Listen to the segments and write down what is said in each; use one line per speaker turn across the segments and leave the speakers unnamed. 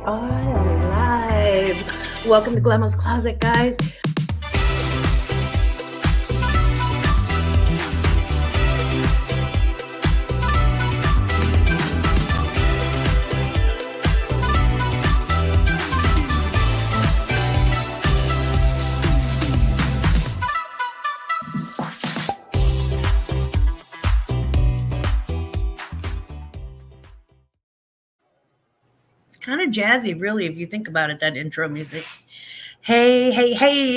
are live. Welcome to Glamma's Closet, guys. Kind of jazzy, really, if you think about it, that intro music. Hey,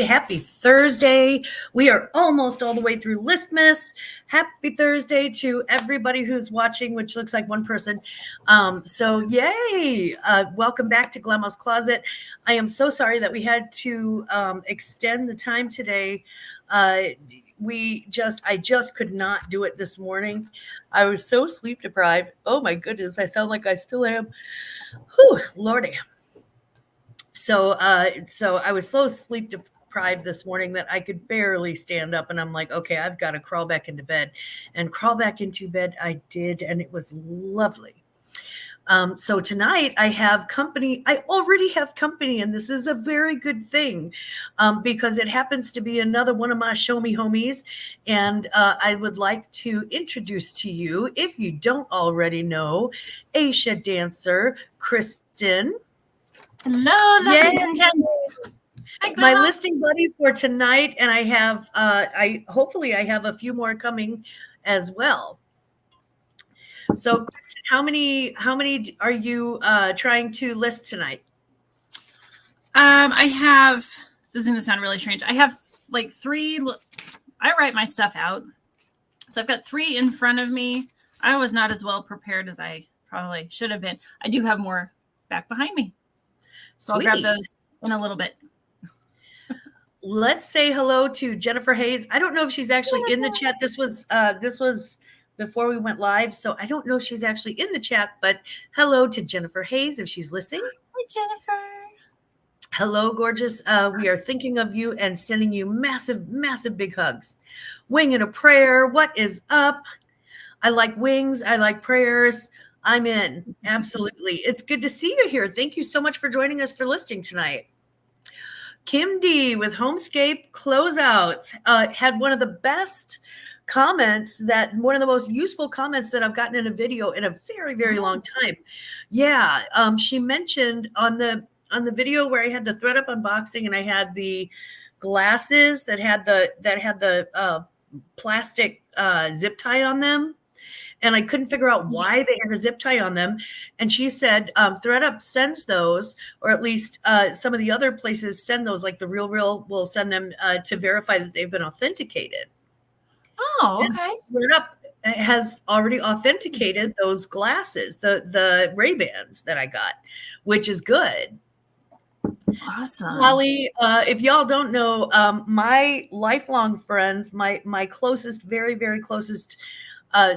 happy Thursday. We are almost all the way through Listmas. Happy Thursday to everybody who's watching, which looks like one person. So yay. Welcome back to Glamma's Closet. I am so sorry that we had to extend the time today. I just could not do it this morning. I was so sleep deprived. Oh my goodness, I sound like I still am. Whew, Lordy. So I was so sleep deprived this morning that I could barely stand up, and I'm like, okay, I've got to crawl back into bed. And crawl back into bed I did, and it was lovely. So tonight I have company. I already have company, and this is a very good thing because it happens to be another one of my show me homies. And I would like to introduce to you, if you don't already know, Asia dancer, Kristen.
Hello, ladies and gents.
My listing buddy for tonight, and I have hopefully I have a few more coming as well. So, Kristen, how many are you trying to list tonight?
I have, this is going to sound really strange. I have like 3, I write my stuff out. So I've got 3 in front of me. I was not as well prepared as I probably should have been. I do have more back behind me. So I'll grab those in a little bit.
Let's say hello to Jennifer Hayes. I don't know if she's actually in the chat. This was before we went live, so I don't know if she's actually in the chat, but hello to Jennifer Hayes if she's listening.
Hi, Jennifer.
Hello, gorgeous. We are thinking of you and sending you massive, massive big hugs. Wing and a prayer. What is up? I like wings. I like prayers. I'm in. Absolutely. It's good to see you here. Thank you so much for joining us for listing tonight. Kim D with Homescape Closeouts had one of the best comments, one of the most useful comments that I've gotten in a video in a very, very long time. Yeah. She mentioned on the video where I had the thread up unboxing and I had the glasses that had the plastic zip tie on them. And I couldn't figure out why they had a zip tie on them. And she said, ThreadUp sends those, or at least some of the other places send those, like the Real will send them to verify that they've been authenticated.
Oh, okay.
And ThreadUp has already authenticated those glasses, the Ray-Bans that I got, which is good.
Awesome.
Holly, if y'all don't know, my lifelong friends, my closest, very, very closest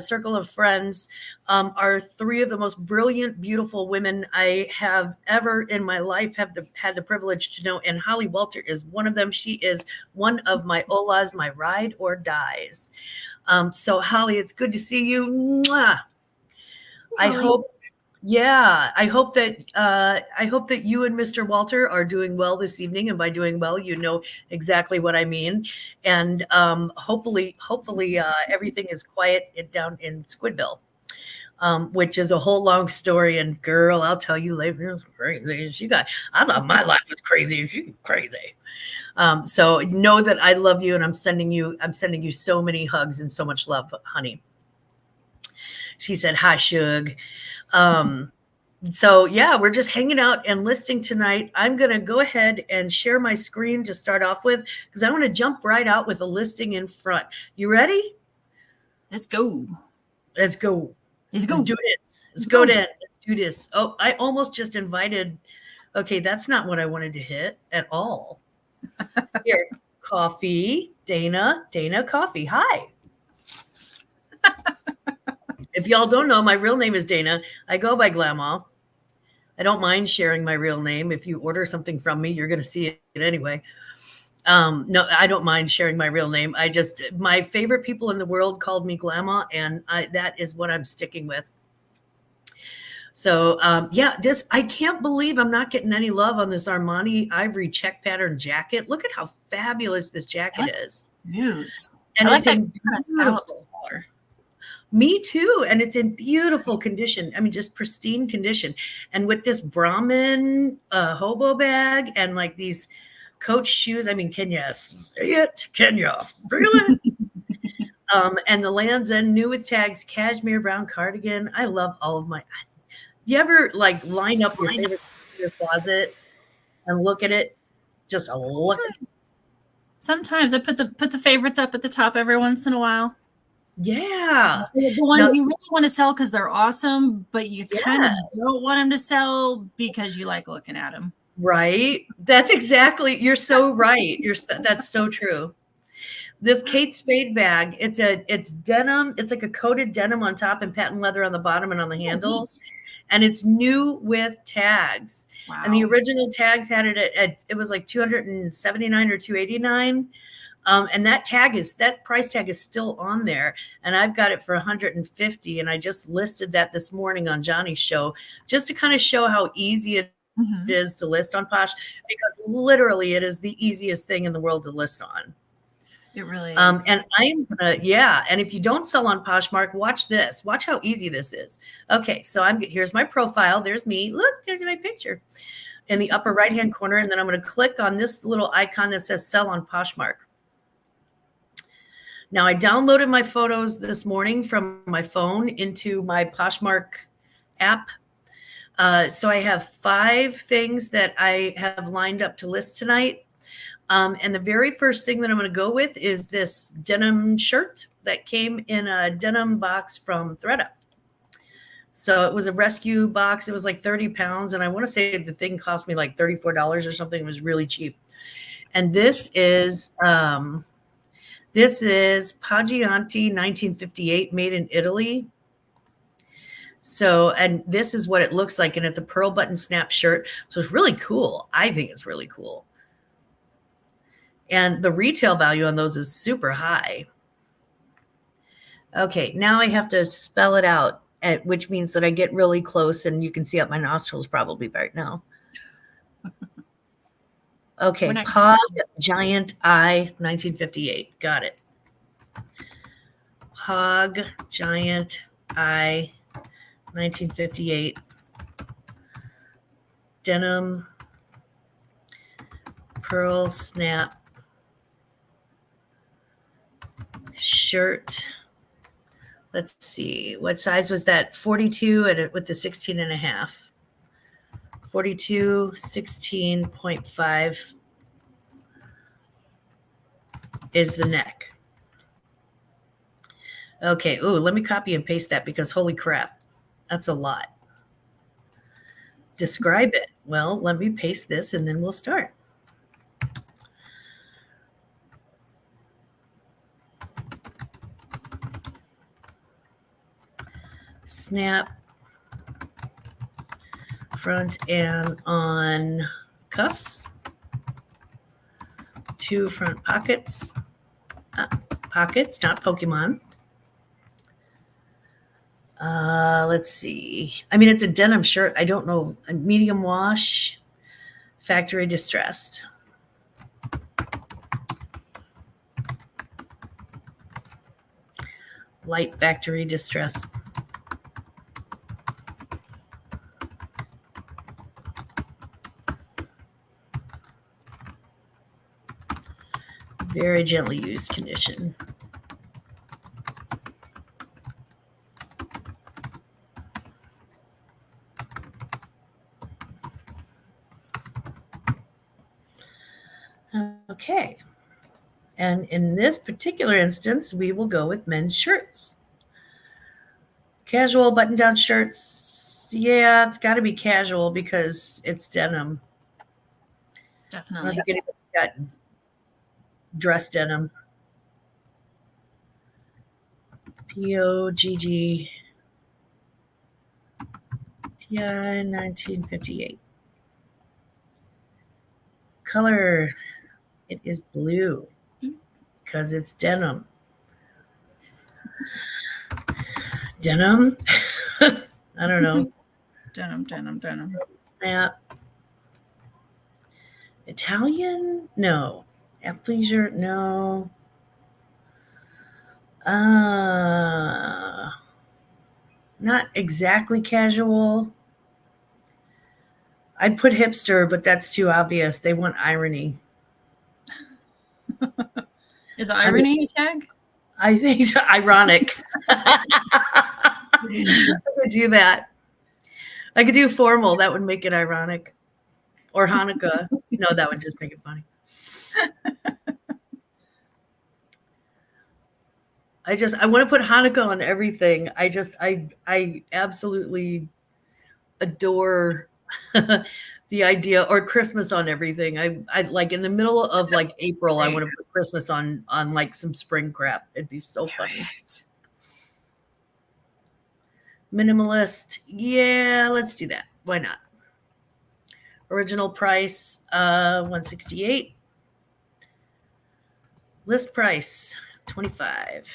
circle of friends are 3 of the most brilliant, beautiful women I have ever in my life had the privilege to know. And Holly Walter is one of them. She is one of my Olas, my ride or dies. So Holly, it's good to see you. Mwah. I hope that you and Mr. Walter are doing well this evening. And by doing well, you know exactly what I mean. And hopefully everything is quiet down in Squidville, which is a whole long story. And girl, I'll tell you later, it was crazy. I thought my life was crazy. She's crazy. So know that I love you, and I'm sending you so many hugs and so much love, honey. She said, hi, Shug. So yeah, we're just hanging out and listing tonight. I'm going to go ahead and share my screen to start off with, because I want to jump right out with a listing in front. You ready?
Let's go.
Let's do this. Let's do this. Oh, I almost just invited. Okay. That's not what I wanted to hit at all. Here, coffee, Dana Coffee. Hi. If y'all don't know, my real name is Dana. I go by Glamma. I don't mind sharing my real name. If you order something from me, you're going to see it anyway. No, I don't mind sharing my real name. My favorite people in the world called me Glamma, and that is what I'm sticking with. So I can't believe I'm not getting any love on this Armani ivory check pattern jacket. Look at how fabulous this jacket is.
Cute.
And
I like
it's
that
in
kind of
beautiful color. Me too. And it's in beautiful condition. I mean, just pristine condition. And with this Brahmin hobo bag and like these Coach shoes. I mean, can you see it? Can you feel it? And the Land's End new with tags, cashmere brown cardigan. I love all of my. Do you ever like line up your favorite in your closet and look at it? Just look.
Sometimes I put the favorites up at the top every once in a while.
Yeah,
The ones you really want to sell because they're awesome, but you kind of don't want them to sell because you like looking at them.
Right. That's exactly. You're so right. That's so true. This Kate Spade bag, it's denim. It's like a coated denim on top and patent leather on the bottom and on the handles. And it's new with tags.
Wow.
And the original tags had it at it was like $279 or $289. And that price tag is still on there. And I've got it for $150. And I just listed that this morning on Johnny's show just to kind of show how easy it is to list on Posh, because literally it is the easiest thing in the world to list on.
It really is.
And I'm gonna, and if you don't sell on Poshmark, watch this. Watch how easy this is. Okay, so here's my profile. There's me. Look, there's my picture in the upper right-hand corner. And then I'm going to click on this little icon that says sell on Poshmark. Now, I downloaded my photos this morning from my phone into my Poshmark app. So I have 5 things that I have lined up to list tonight. And the very first thing that I'm going to go with is this denim shirt that came in a denim box from ThredUp. So it was a rescue box. It was like 30 pounds. And I want to say the thing cost me like $34 or something. It was really cheap. And this is Paggianti 1958, made in Italy. So, and this is what it looks like. And it's a pearl button snap shirt. So it's really cool. I think it's really cool. And the retail value on those is super high. Okay, now I have to spell it out, which means that I get really close and you can see up my nostrils probably right now. Okay, Pog Giant Eye 1958. Got it. Pog Giant Eye 1958. Denim pearl snap shirt. Let's see, what size was that? 42 with the 16 and a half. 42, 16.5 is the neck. Okay, ooh, let me copy and paste that because holy crap, that's a lot. Describe it. Well, let me paste this and then we'll start. Snap front and on cuffs, 2 front pockets, pockets, not Pokemon. Let's see. I mean, it's a denim shirt. I don't know. A medium wash, factory distressed. Light factory distressed. Very gently used condition. Okay. And in this particular instance, we will go with men's shirts. Casual button-down shirts. Yeah, it's got to be casual because it's denim.
Definitely.
I don't think anybody's got dress denim. P-O-G-G T-I 1958. Color, it is blue because it's denim. Denim? I don't know.
Denim.
Snap. Italian? No. Athleisure? No. Not exactly casual. I'd put hipster, but that's too obvious. They want irony.
Is irony a tag?
I think it's ironic. I could do that. I could do formal. That would make it ironic. Or Hanukkah. No, that would just make it funny. I want to put Hanukkah on everything. I absolutely adore the idea, or Christmas on everything. I like in the middle of like April, I want to put Christmas on like some spring crap. It'd be so funny. Minimalist. Yeah, let's do that. Why not? Original price, $168. List price, $25.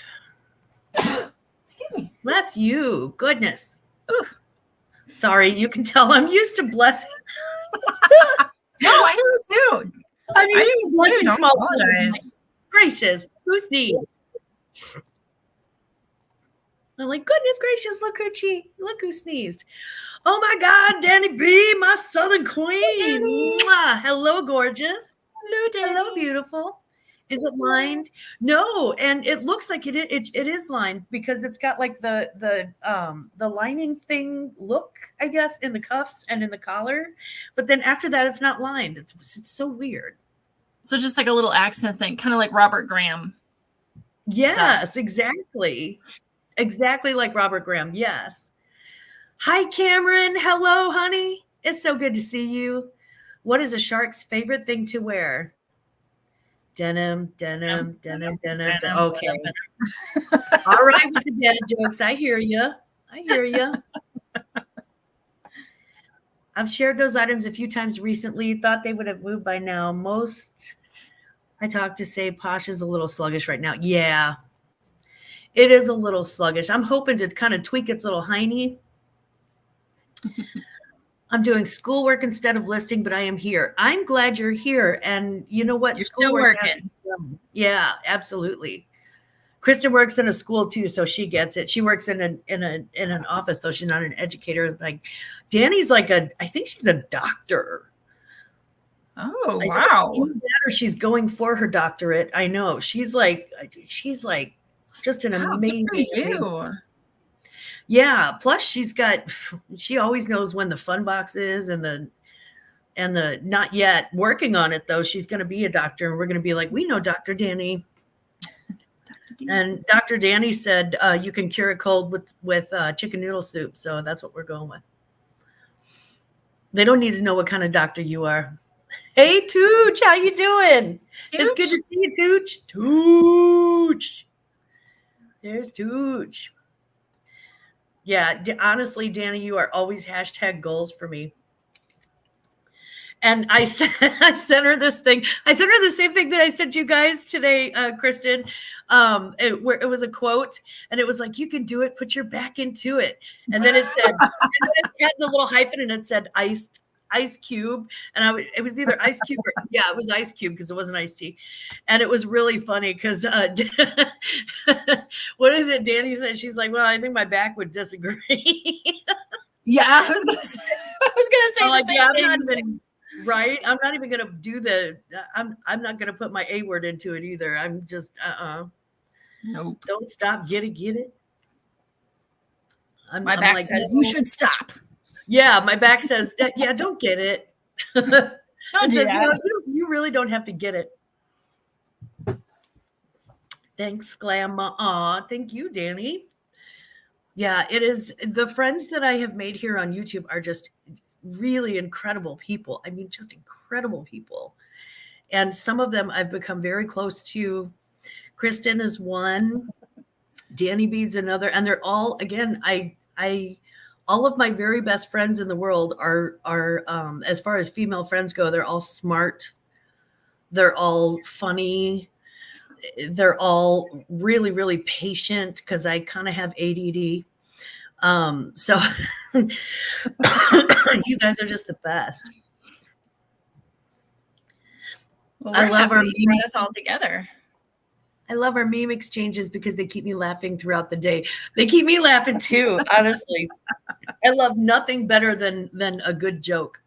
Excuse me.
Bless you. Goodness. Ooh. Sorry, you can tell I'm used to blessing.
No, I do too.
I'm used to blessing small
guys.
Gracious. Who sneezed? I'm like, goodness gracious, look who sneezed. Oh my God, Danny B, my Southern queen. Mwah. Hello, gorgeous.
Hello, Danny.
Hello, beautiful. Is it lined? No, and it looks like it is lined because it's got like the lining thing look, I guess, in the cuffs and in the collar. But then after that, it's not lined. It's so weird.
So just like a little accent thing, kind of like Robert Graham.
Yes,
stuff.
exactly. Exactly like Robert Graham. Yes. Hi, Cameron. Hello, honey. It's so good to see you. What is a shark's favorite thing to wear? Denim. Okay. All right with the dad jokes. I hear you. I've shared those items a few times recently. Thought they would have moved by now. Most I talked to say Posh is a little sluggish right now. Yeah, it is a little sluggish. I'm hoping to kind of tweak its little hiney. I'm doing schoolwork instead of listing, but I am here. I'm glad you're here. And you know what?
You're still working.
Yeah, absolutely. Kristen works in a school too, so she gets it. She works in an office, though she's not an educator. Like Danny's I think she's a doctor.
Oh, wow.
Or she's going for her doctorate. I know. She's like just an amazing. Yeah. Plus she always knows when the fun box is and the not yet working on it though. She's going to be a doctor and we're going to be like, we know Dr. Danny. And Dr. Danny said, you can cure a cold with chicken noodle soup. So that's what we're going with. They don't need to know what kind of doctor you are. Hey, Tooch, how you doing? Tooch? It's good to see you, Tooch. Tooch. There's Tooch. Yeah, honestly, Danny, you are always # goals for me. And I sent her this thing. I sent her the same thing that I sent you guys today, Kristen. It was a quote, and it was like, "You can do it. Put your back into it." And then it said, and then it had the little hyphen, and it said Ice Cube, and it was either Ice Cube or it was Ice Cube because it wasn't iced tea, and it was really funny because what is it? Danny said she's like, well, I think my back would disagree.
Yeah, I was gonna say
like,
the same thing.
I'm not even, right? I'm not even gonna do I'm not gonna put my A word into it either. I'm just
Nope.
Don't stop, get it.
My back says you should stop.
Yeah, my back says, yeah, don't get it.
Don't do that.
No, you really don't have to get it. Thanks, Glamma. Aw, thank you, Danny. Yeah, it is. The friends that I have made here on YouTube are just really incredible people. I mean, just incredible people. And some of them I've become very close to. Kristen is one. Danny B's another. And they're all, again, all of my very best friends in the world are as far as female friends go, they're all smart. They're all funny. They're all really, really patient because I kind of have ADD. So you guys are just the best.
Well,
I love our
you brought us all together.
I love our meme exchanges because they keep me laughing throughout the day. They keep me laughing too, honestly. I love nothing better than a good joke.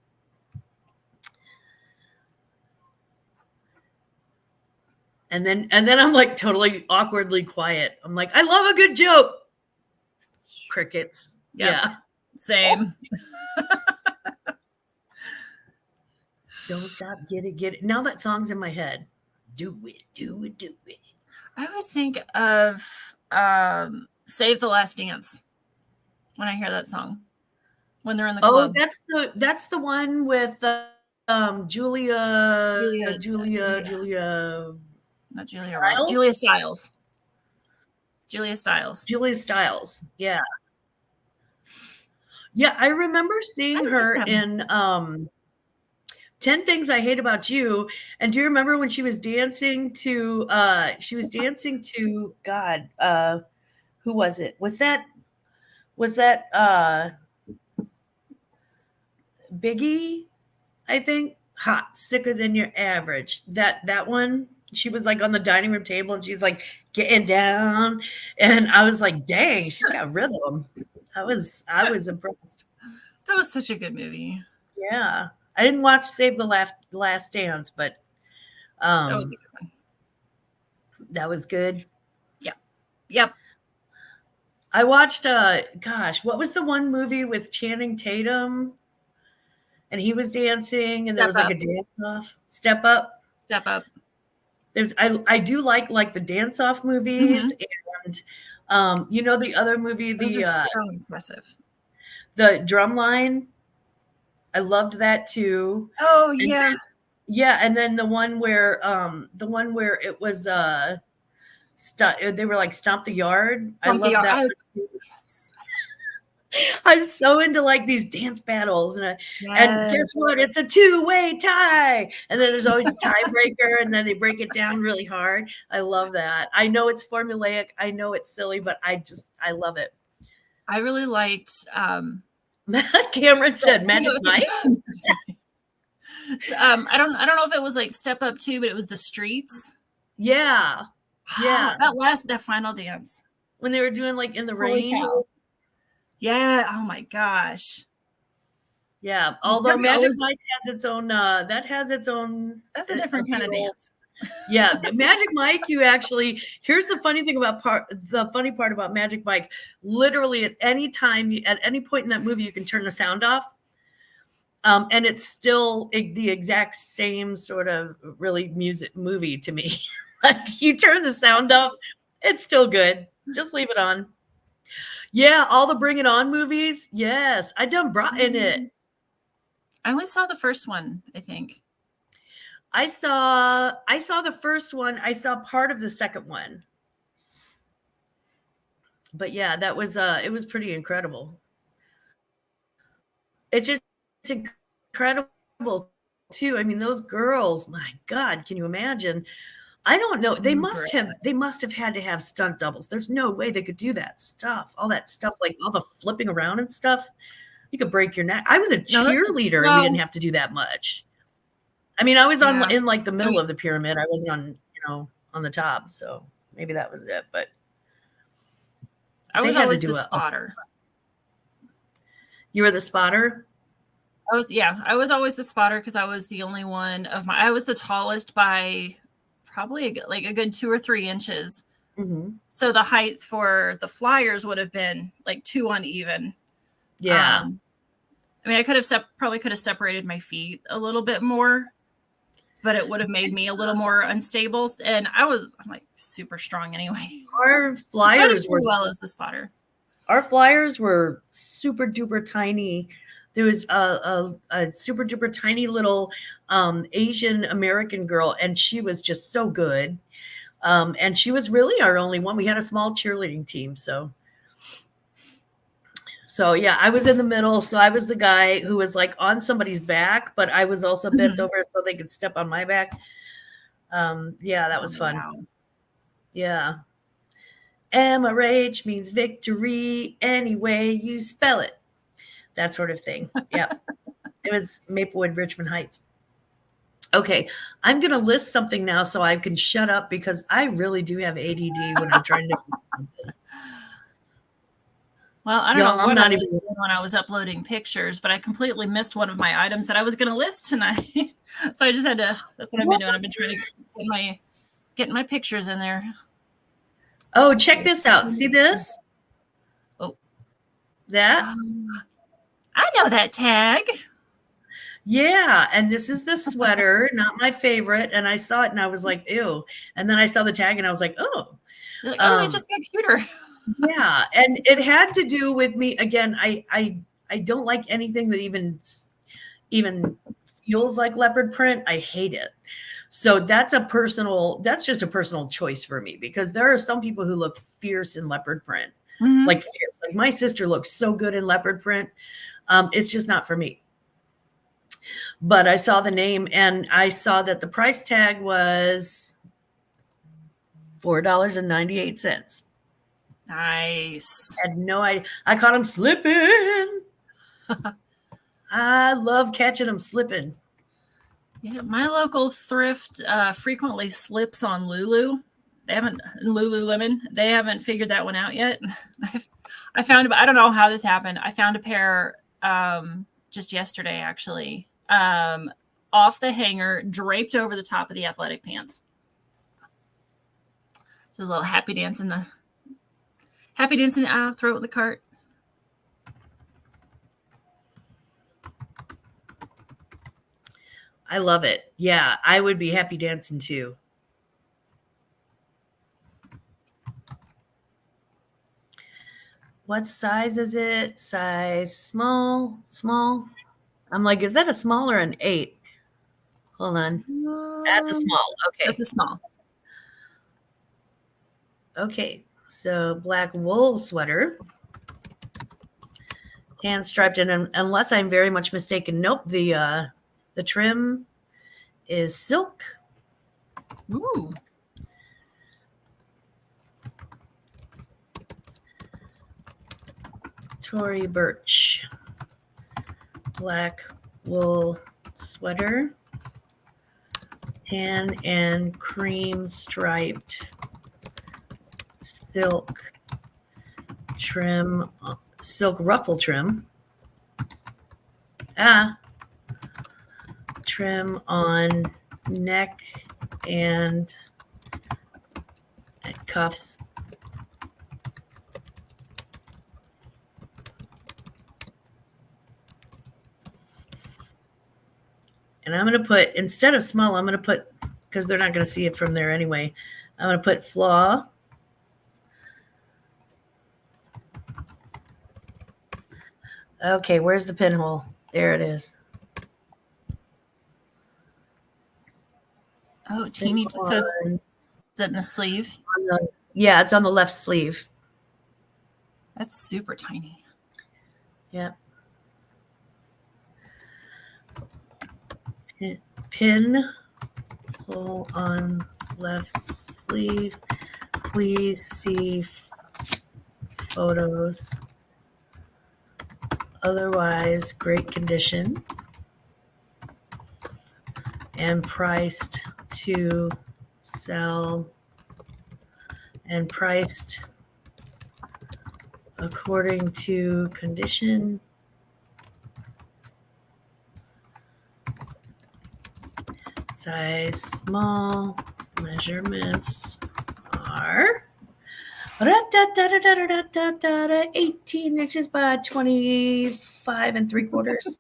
And then I'm like totally awkwardly quiet. I'm like, I love a good joke. Crickets.
Yep.
Yeah.
Same.
Don't stop, get it. Now that song's in my head. Do it.
I always think of Save the Last Dance when I hear that song. When they're in the club.
Oh, that's the one with Julia.
Not Julia
Stiles?
Roberts. Julia Stiles.
Yeah. Yeah, I remember seeing her in 10 Things I Hate About You. And do you remember when she was dancing to God, who was it? Was that Biggie? I think Hot, Sicker Than Your Average. That one. She was like on the dining room table and she's like getting down. And I was like, dang, she's got rhythm. I was impressed.
That was such a good movie.
Yeah. I didn't watch Save the Last Dance, but
that was a good one.
That was good.
Yep.
I watched what was the one movie with Channing Tatum? And he was dancing and there was like a dance off. Step Up. There's I do like the dance off movies and you know the other movie,
those are so impressive.
The Drumline. I loved that too.
Oh yeah.
And then the one where it was they were like Stomp the Yard. I love that. Yes. I'm so into like these dance battles and guess what? It's a two-way tie. And then there's always a tiebreaker and then they break it down really hard. I love that. I know it's formulaic. I know it's silly, but I love it.
I really liked
Cameron said Magic Mike.
I don't know if it was like Step Up 2, but it was The Streets.
Yeah.
That final dance
when they were doing like in the rain.
Yeah. Oh my gosh.
Yeah. Although Magic Mike has its own. That's
a different kind of dance.
Yeah, Magic Mike. Here's the funny thing about the funny part about Magic Mike. Literally, at any time, at any point in that movie, you can turn the sound off, and it's still the exact same sort of really movie to me. Like you turn the sound off, it's still good. Just leave it on. Yeah, all the Bring It On movies. Yes, I done brought in it.
I only saw the first one, I think.
I saw the first one. I saw part of the second one. But yeah, that was it was pretty incredible. It's incredible too. I mean, those girls, my God, can you imagine? I don't know. They must have had to have stunt doubles. There's no way they could do that stuff. All that stuff, like all the flipping around and stuff. You could break your neck. I was a cheerleader and we didn't have to do that much. I mean, I was in like the middle of the pyramid. I wasn't on the top. So maybe that was it. But
I was always the spotter.
You were the spotter?
I was always the spotter because I was the only one I was the tallest by probably like a good 2 or 3 inches.
Mm-hmm.
So the height for the flyers would have been like too uneven.
Yeah.
I mean, I probably could have separated my feet a little bit more, but it would have made me a little more unstable. And I'm like super strong anyway.
Our flyers were
well as the spotter.
Our flyers were super duper tiny. There was a super duper tiny little Asian American girl, and she was just so good. And she was really our only one. We had a small cheerleading team, so yeah, I was in the middle. So I was the guy who was like on somebody's back, but I was also bent over so they could step on my back. Yeah, that was fun.
Wow.
Yeah. MRH means victory any way you spell it. That sort of thing. Yeah. It was Maplewood, Richmond Heights. Okay, I'm going to list something now so I can shut up because I really do have ADD when I'm trying to do something.
Well, I don't know what I was doing when I was uploading pictures, but I completely missed one of my items that I was going to list tonight. So I just had to, that's what I've been doing. I've been trying to get my pictures in there.
Oh, check this out. See this?
Oh.
That?
I know that tag.
Yeah, and this is the sweater, not my favorite. And I saw it and I was like, ew. And then I saw the tag and I was like, oh.
You're like, oh, it just got cuter.
Yeah, and it had to do with me again. I don't like anything that even feels like leopard print. I hate it. So that's just a personal choice for me because there are some people who look fierce in leopard print, like fierce. Like my sister looks so good in leopard print. It's just not for me. But I saw the name and I saw that the price tag was $4.98.
Nice.
I had no idea. I caught him slipping. I love catching them slipping.
Yeah, my local thrift frequently slips on Lululemon. They haven't figured that one out yet. I found, I don't know how this happened. I found a pair just yesterday, actually, off the hanger, draped over the top of the athletic pants. So a little happy dance in the aisle, throw it in the cart.
I love it. Yeah, I would be happy dancing too. What size is it? Size small, small. I'm like, is that a small or an 8? Hold on. That's a small. Okay.
That's a small.
Okay. So black wool sweater. Tan striped, and unless I'm very much mistaken, nope, the trim is silk.
Ooh.
Tory Burch. Black wool sweater. Tan and cream striped silk trim, silk ruffle trim. Trim on neck and cuffs. And I'm going to put, instead of small, I'm going to put, because they're not going to see it from there anyway, I'm going to put flaw. Okay, where's the pinhole? There it is.
Oh, teeny. So is that in the sleeve?
Yeah, it's on the left sleeve.
That's super tiny.
Yeah. Pinhole on left sleeve. Please see photos. Otherwise, great condition. And priced to sell. And priced according to condition. Size small. Measurements are 18 inches by 25 3/4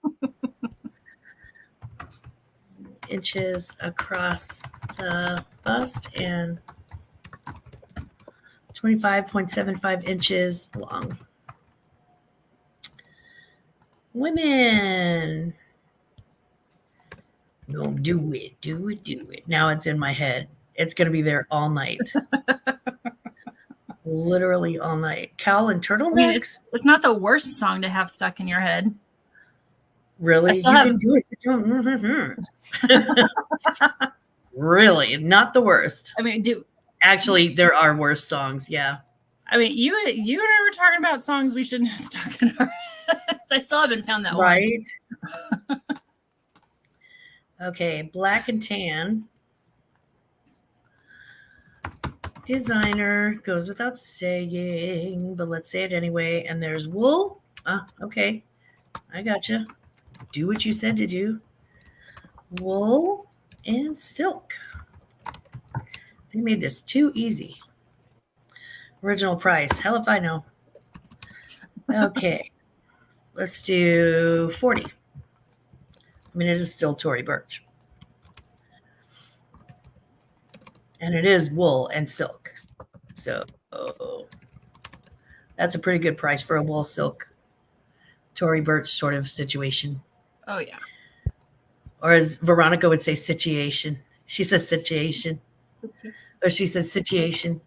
inches across the bust and 25.75 inches long. Women. Go do it, do it, do it. Now it's in my head. It's going to be there all night. Literally all night. Cowl and turtlenecks. I mean,
it's not the worst song to have stuck in your head.
Really? You can do it. Really, not the worst.
I mean,
actually, there are worse songs. Yeah.
I mean, you and I were talking about songs we shouldn't have stuck in our heads. I still haven't found that one.
Right. Okay, black and tan. Designer goes without saying, but let's say it anyway. And there's wool. Okay. I gotcha. Do what you said to do. Wool and silk. They made this too easy. Original price. Hell if I know. Okay. Let's do 40. I mean, it is still Tory Burch. And it is wool and silk. So that's a pretty good price for a wool silk Tory Burch sort of situation.
Oh, yeah.
Or as Veronica would say, situation. She says situation. Or she says situation.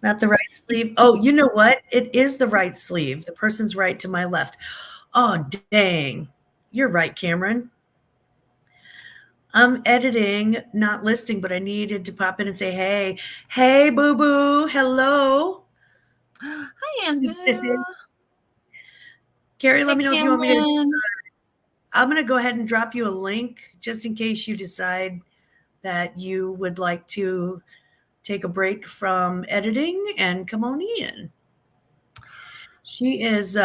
Not the right sleeve. Oh, you know what? It is the right sleeve. The person's right to my left. Oh, dang. You're right, Cameron. I'm editing, not listing, but I needed to pop in and say, hey. Hey, boo-boo. Hello.
Hi, Andrew.
Carrie, let me know if you want me to. I'm going to go ahead and drop you a link just in case you decide that you would like to take a break from editing and come on in. She is,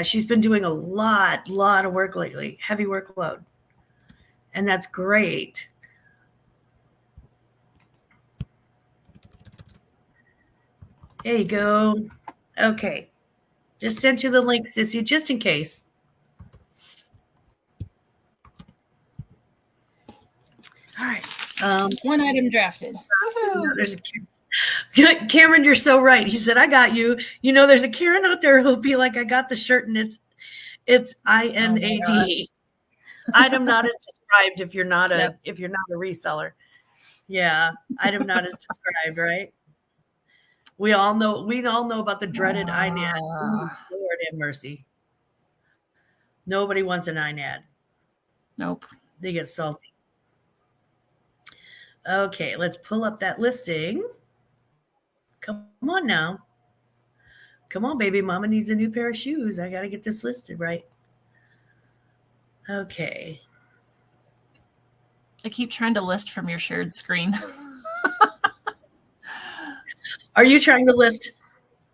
she's been doing a lot of work lately, heavy workload. And that's great. There you go. Okay. Just sent you the link, Sissy, just in case. All right.
One item drafted.
There's Cameron, you're so right. He said, I got you. You know, there's a Karen out there who'll be like, I got the shirt and it's INAD. Item not as described if you're not a reseller. Yeah. Item not as described, right? We all know about the dreaded INAD. Lord have mercy. Nobody wants an INAD.
Nope.
They get salty. Okay, let's pull up that listing. Come on now. Come on, baby. Mama needs a new pair of shoes. I got to get this listed right. Okay.
I keep trying to list from your shared screen.
Are you trying to list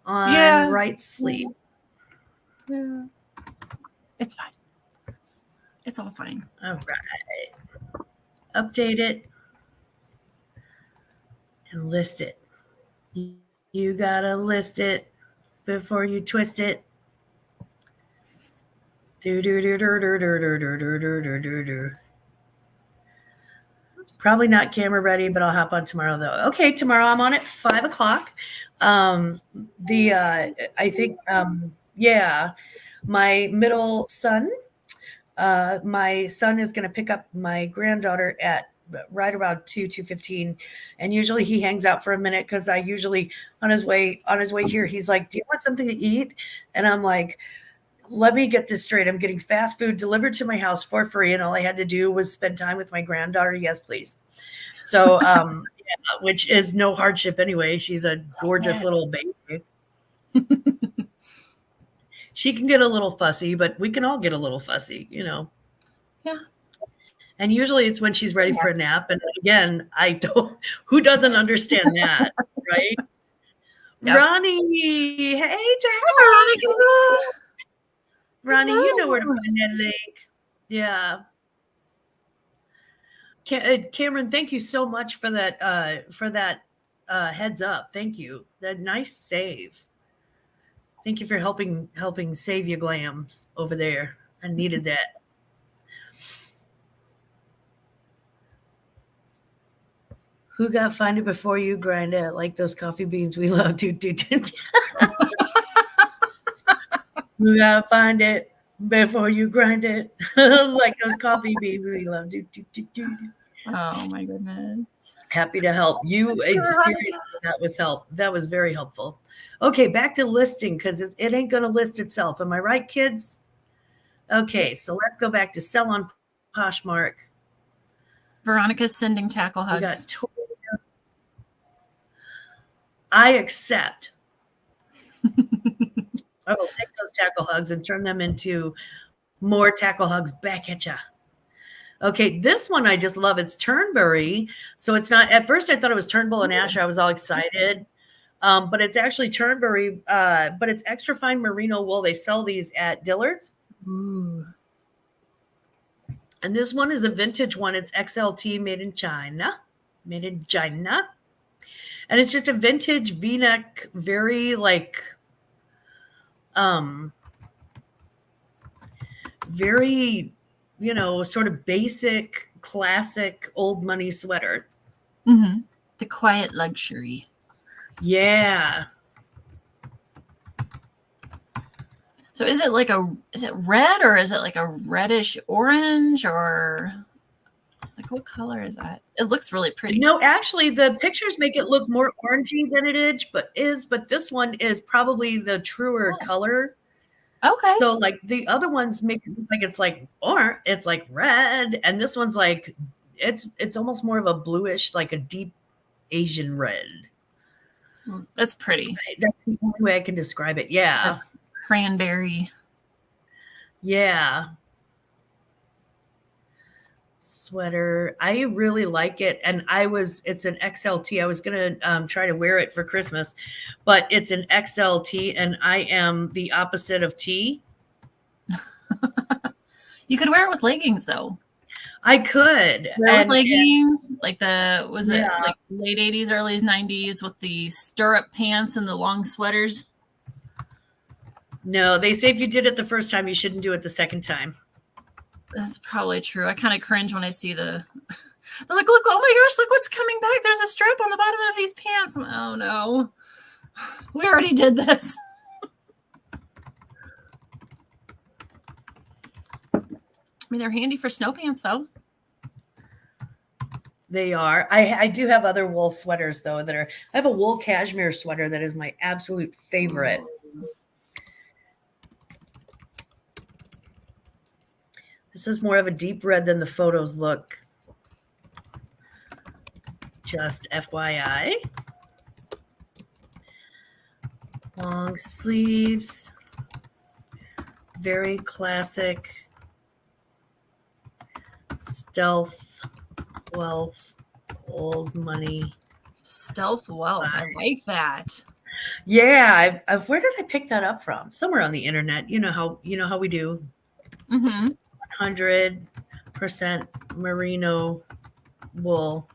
on right sleeve?
Yeah. It's fine. It's all fine.
All right. Update it and list it. You gotta list it before you twist it. Probably not camera ready, but I'll hop on tomorrow though. Okay, tomorrow I'm on at 5:00. I think my middle son, my son is going to pick up my granddaughter at right around 2:15, and usually he hangs out for a minute because I usually on his way here he's like, do you want something to eat? And I'm like, let me get this straight. I'm getting fast food delivered to my house for free, and all I had to do was spend time with my granddaughter. Yes, please. So which is no hardship anyway. She's a gorgeous little baby. She can get a little fussy, but we can all get a little fussy, you know.
Yeah.
And usually it's when she's ready for a nap. And again, who doesn't understand that, right? Yep. Ronnie, hey, Ronnie, you know where to find that link. Yeah. Cameron, thank you so much for that heads up. Thank you. That nice save. Thank you for helping save your glams over there. I needed that. Who got find it before you grind it? Like those coffee beans we love. Who got find it before you grind it? Like those coffee beans we love.
Oh my goodness.
Happy to help you. Seriously, that was very helpful. Okay, back to listing because it ain't going to list itself. Am I right, kids? Okay, so let's go back to sell on Poshmark.
Veronica's sending tackle hugs.
We got I accept. I will take those tackle hugs and turn them into more tackle hugs back at ya. Okay, this one I just love. It's Turnberry. So it's not, at first I thought it was Turnbull and Asher. I was all excited. But it's actually Turnberry, but it's extra fine merino wool. They sell these at Dillard's.
Ooh.
And this one is a vintage one. It's XLT made in China. Made in China. And it's just a vintage V-neck, very like very, you know, sort of basic, classic old money sweater.
Mm-hmm. The quiet luxury.
Yeah.
So is it red or is it like a reddish orange or like what color is that? It looks really pretty.
No, actually the pictures make it look more orangey than it is, but this one is probably the truer color.
Okay.
So like the other ones make it look like it's like orange, it's like red, and this one's like it's almost more of a bluish, like a deep Asian red.
That's pretty.
That's the only way I can describe it. Yeah.
Like cranberry.
Yeah. Sweater. I really like it. And it's an XLT. I was going to try to wear it for Christmas, but it's an XLT and I am the opposite of T.
You could wear it with leggings though.
I could.
With leggings, like it like late 80s, early 90s with the stirrup pants and the long sweaters?
No, they say if you did it the first time, you shouldn't do it the second time.
That's probably true. I kind of cringe when I see they're like, look, oh my gosh, look what's coming back. There's a strap on the bottom of these pants. Oh no, we already did this. I mean, they're handy for snow pants though.
They are. I do have other wool sweaters though I have a wool cashmere sweater that is my absolute favorite. This is more of a deep red than the photos look. Just FYI. Long sleeves. Very classic. Stealth wealth, old money.
Stealth wealth. I like that.
Yeah. Where did I pick that up from? Somewhere on the internet. You know how we do.
Mm-hmm.
100% merino wool.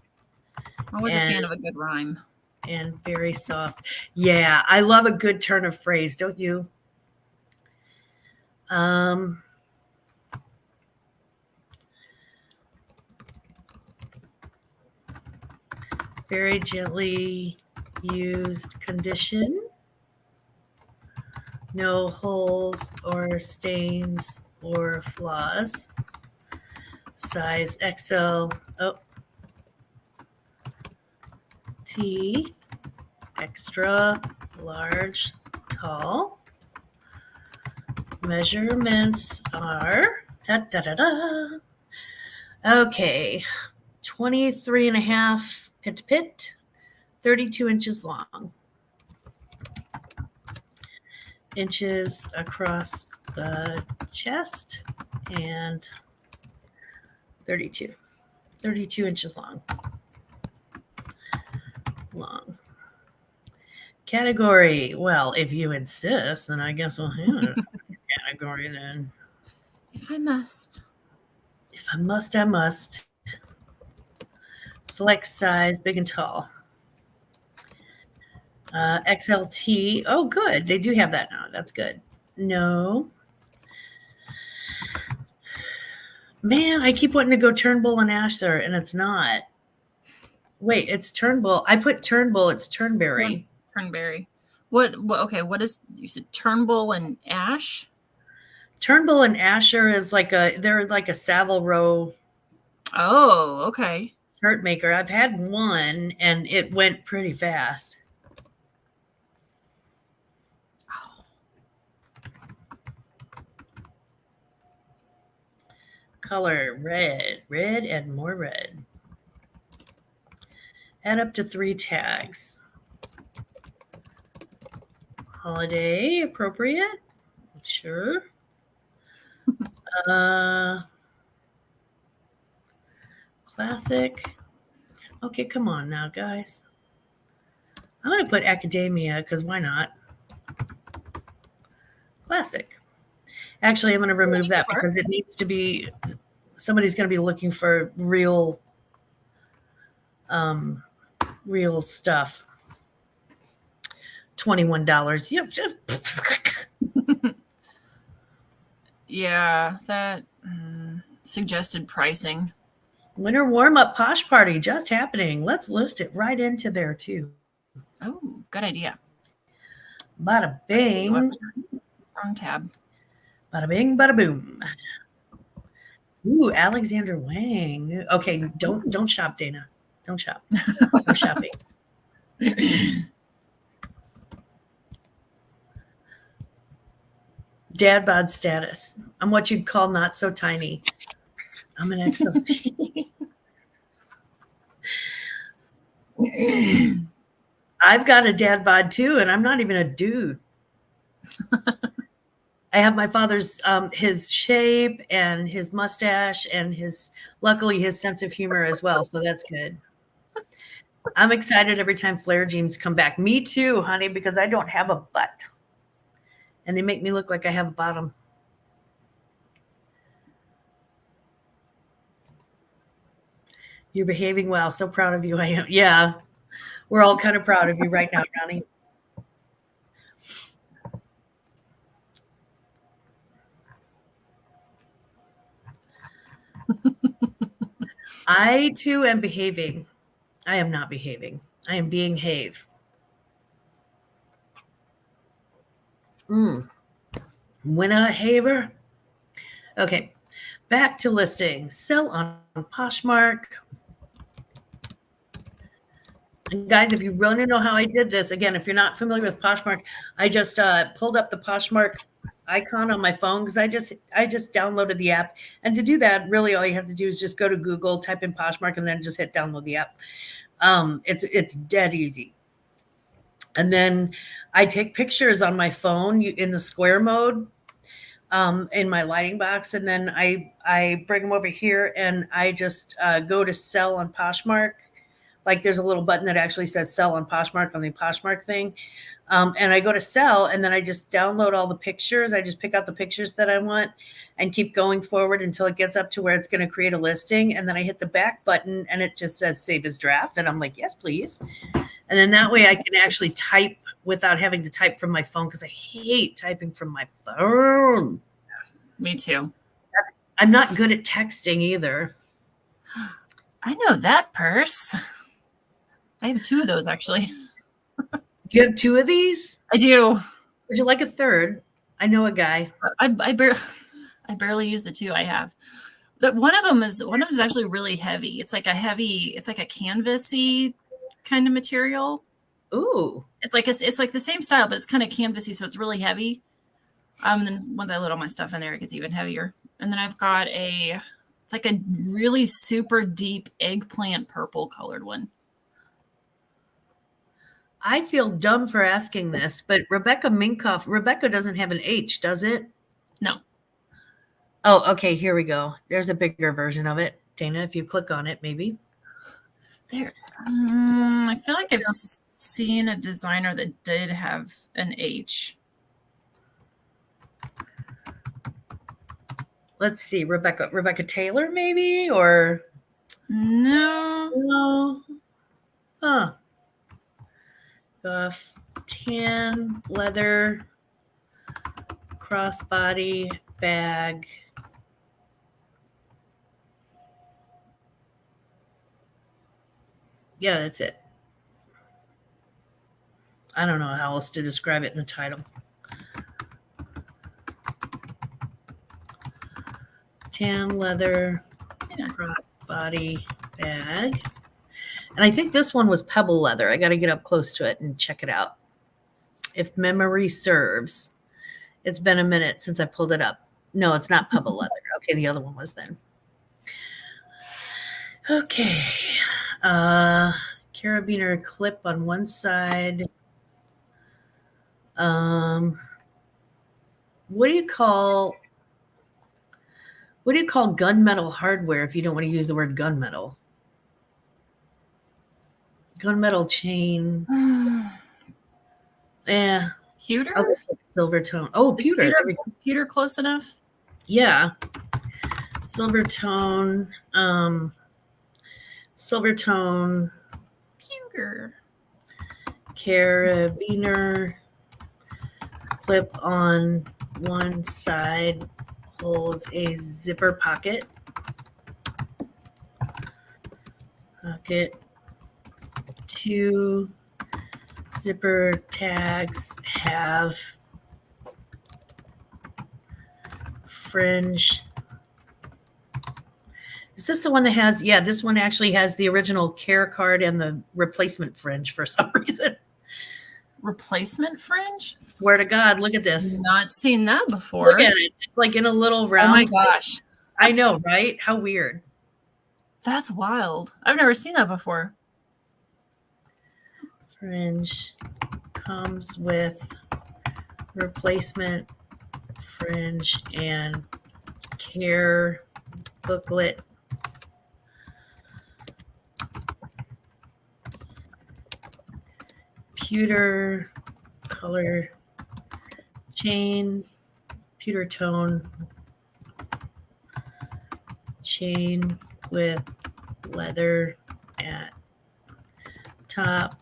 Always a fan of a good rhyme.
And very soft. Yeah, I love a good turn of phrase, don't you? Very gently used condition. No holes or stains or flaws. Size XL. Oh. T. Extra large, tall. Measurements are okay, 23 and a half pit to pit, 32 inches long. Inches across the chest and 32 inches long. Category. Well, if you insist, then I guess we'll have a category then.
If I must.
If I must, I must. Select size, big and tall. XLT. Oh, good. They do have that now. That's good. No. Man, I keep wanting to go Turnbull and Asher, and it's not. Wait, it's Turnbull. I put Turnbull. It's Turnberry.
Turnberry. What? Okay. What is? You said Turnbull and Ash.
Turnbull and Asher is they're like a Savile Row.
Oh, okay.
Shirt maker. I've had one, and it went pretty fast.
Oh.
Color red, and more red. Add up to 3 tags. Holiday appropriate. Sure. Classic. Okay, come on now, guys. I'm going to put academia because why not? Classic. Actually, I'm going to remove that because it needs to be, somebody's going to be looking for real stuff. $21. Yep.
Yeah, that suggested pricing.
Winter warm-up posh party just happening. Let's list it right into there too.
Oh, good idea.
Bada bing.
Wrong tab.
Bada bing, bada boom. Ooh, Alexander Wang. Okay, don't shop, Dana. Don't shop. No shopping. Dad bod status. I'm what you'd call not so tiny. I'm an XLT. I've got a dad bod too, and I'm not even a dude. I have my father's his shape and his mustache and luckily his sense of humor as well, so that's good. I'm excited every time flare jeans come back. Me too, honey, because I don't have a butt. And they make me look like I have a bottom. You're behaving well. So proud of you. I am. Yeah. We're all kind of proud of you right now, Ronnie. I too am behaving. I am not behaving. I am being have. Winner haver. Okay. Back to listing. Sell on Poshmark. And guys, if you want to know how I did this, again, if you're not familiar with Poshmark, I just pulled up the Poshmark icon on my phone because I just downloaded the app. And to do that, really all you have to do is just go to Google, type in Poshmark, and then just hit download the app. It's dead easy. And then I take pictures on my phone in the square mode in my lighting box, and then I bring them over here, and I just go to sell on Poshmark. Like there's a little button that actually says sell on Poshmark on the Poshmark thing. And I go to sell, and then I just download all the pictures. I just pick out the pictures that I want and keep going forward until it gets up to where it's going to create a listing. And then I hit the back button and it just says save as draft. And I'm like, yes, please. And then that way I can actually type without having to type from my phone because I hate typing from my phone.
Me too.
I'm not good at texting either.
I know that purse. I have 2 of those actually.
You have 2 of these?
I do.
Would you like a third? I know a guy.
I barely use the 2 I have. One of them is actually really heavy. It's like a canvasy kind of material.
Ooh.
It's like the same style, but it's kind of canvasy, so it's really heavy. And then once I load all my stuff in there, it gets even heavier. And then I've got it's like a really super deep eggplant purple colored one.
I feel dumb for asking this, but Rebecca doesn't have an H, does it?
No.
Oh, okay. Here we go. There's a bigger version of it. Dana, if you click on it, maybe.
There. I feel like I've seen a designer that did have an H.
Let's see. Rebecca Taylor, maybe? Or
no.
Huh. Tan leather crossbody bag. Yeah, that's it. I don't know how else to describe it in the title. Tan leather crossbody bag. And I think this one was pebble leather. I got to get up close to it and check it out. If memory serves. It's been a minute since I pulled it up. No, it's not pebble leather. Okay, the other one was then. Okay. Carabiner clip on one side. What do you call gunmetal hardware if you don't want to use the word gunmetal? Gunmetal chain. Yeah.
Pewter?
Oh, silver tone. Oh,
Is
pewter.
pewter close enough?
Yeah. Silver tone. Silver tone.
Pewter.
Carabiner. Clip on one side holds a zipper pocket. Two zipper tags have fringe. Is this the one that has, yeah, this one actually has the original care card and the replacement fringe for some reason.
Replacement fringe?
Swear to God, look at this.
Not seen that before.
Look at it. It's like in a little round.
Oh my gosh.
I know, right? How weird.
That's wild. I've never seen that before.
Fringe comes with replacement fringe and care booklet. Pewter color chain, pewter tone chain with leather at top,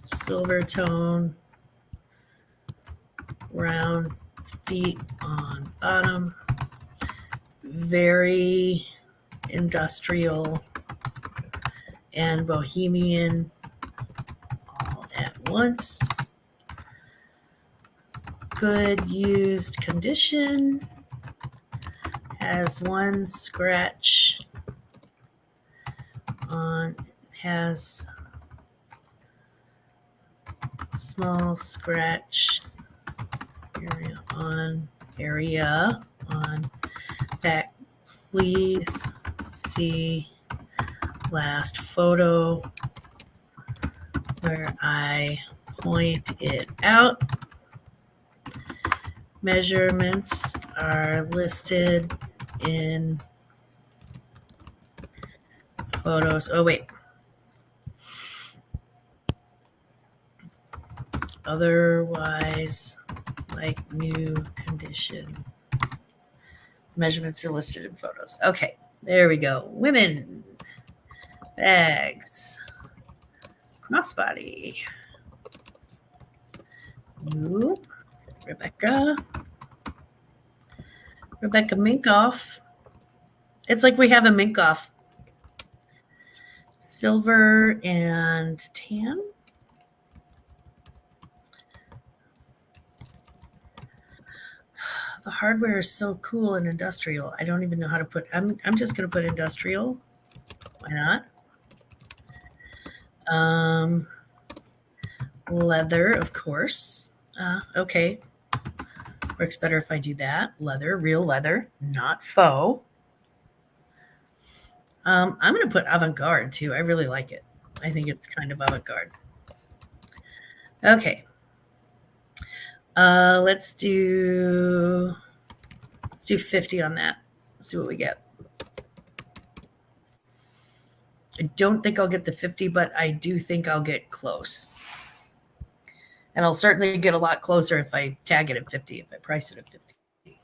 silver tone, round feet on bottom, very industrial and bohemian all at once. Good used condition. Has one scratch on, has small scratch area on back. Please see last photo where I point it out. Measurements are listed in photos. Oh, wait. Otherwise, like new condition. Measurements are listed in photos. Okay, there we go. Women, bags, crossbody. You, Rebecca Minkoff. It's like we have a Minkoff. Silver and tan. The hardware is so cool and industrial. I don't even know how to put, I'm just going to put industrial. Why not? Leather, of course. Okay. Works better if I do that. Leather, real leather, not faux. I'm going to put avant-garde too. I really like it. I think it's kind of avant-garde. Okay. Let's do 50 on that. Let's see what we get. I don't think I'll get the 50, but I do think I'll get close. And I'll certainly get a lot closer if I tag it at 50, if I price it at 50.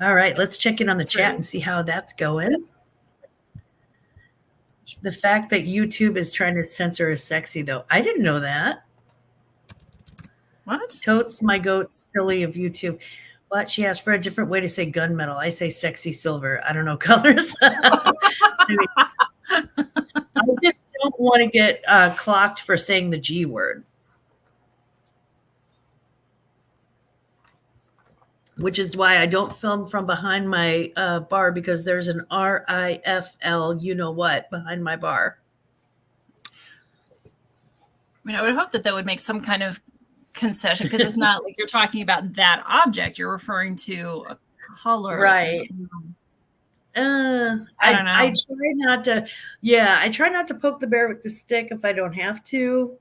All right, let's check in on the chat and see how that's going. The fact that YouTube is trying to censor is sexy, though. I didn't know that.
What?
Totes my goats silly of YouTube. But she asked for a different way to say gunmetal. I say sexy silver. I don't know colors. I just don't want to get clocked for saying the G word. Which is why I don't film from behind my bar, because there's an RIFL, you know what, behind my bar.
I mean, I would hope that would make some kind of concession, because it's not like you're talking about that object. You're referring to a color.
Right.
I don't know.
I try not to, I try not to poke the bear with the stick if I don't have to.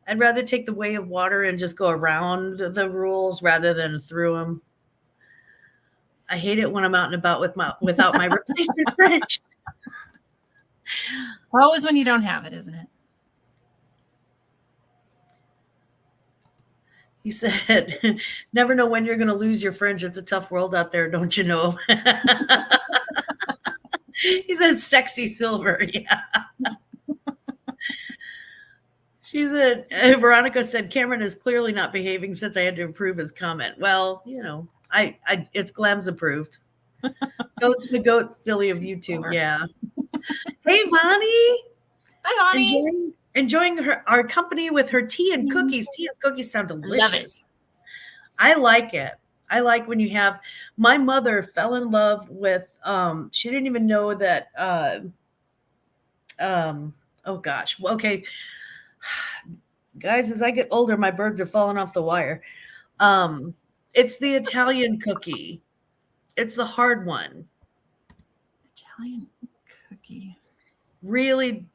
I'd rather take the way of water and just go around the rules rather than through them. I hate it when I'm out and about without my replacement fridge.
It's always when you don't have it, isn't it?
He said, never know when you're going to lose your fridge. It's a tough world out there, don't you know? He said, sexy silver. Yeah. She said, Veronica said, Cameron is clearly not behaving since I had to approve his comment. Well, it's Glammaz approved. Goats the goats, silly of YouTube. Yeah. Hey, Vonnie.
Hi, Vonnie.
Enjoying our company with her tea and cookies. Tea and cookies sound delicious.
Love it.
I like it. I like when you have. My mother fell in love with. She didn't even know that. Oh gosh. Okay, guys. As I get older, my birds are falling off the wire. It's the Italian cookie. It's the hard one.
Italian cookie.
Really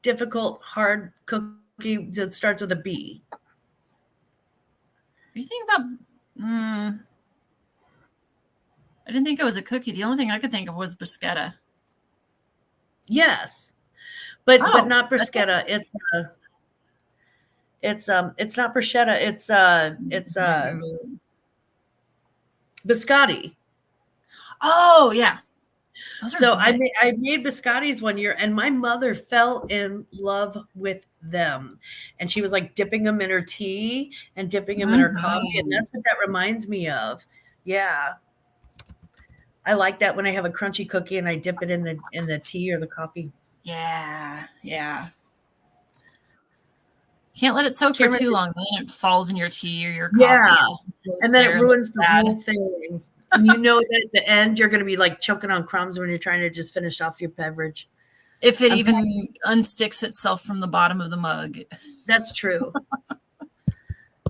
difficult, hard cookie that starts with a B.
Are you thinking about? I didn't think it was a cookie. The only thing I could think of was bruschetta.
Yes, but not bruschetta. It's not bruschetta. It's biscotti.
Oh yeah.
So I made biscottis one year, and my mother fell in love with them, and she was like dipping them in her tea and dipping them in her coffee, and that's what that reminds me of. Yeah, I like that when I have a crunchy cookie and I dip it in the tea or the coffee.
Yeah. Can't let it soak for too long, then it falls in your tea or your coffee.
Yeah, and then it ruins the whole thing. And you know that at the end you're going to be like choking on crumbs when you're trying to just finish off your beverage.
If it even unsticks itself from the bottom of the mug.
That's true.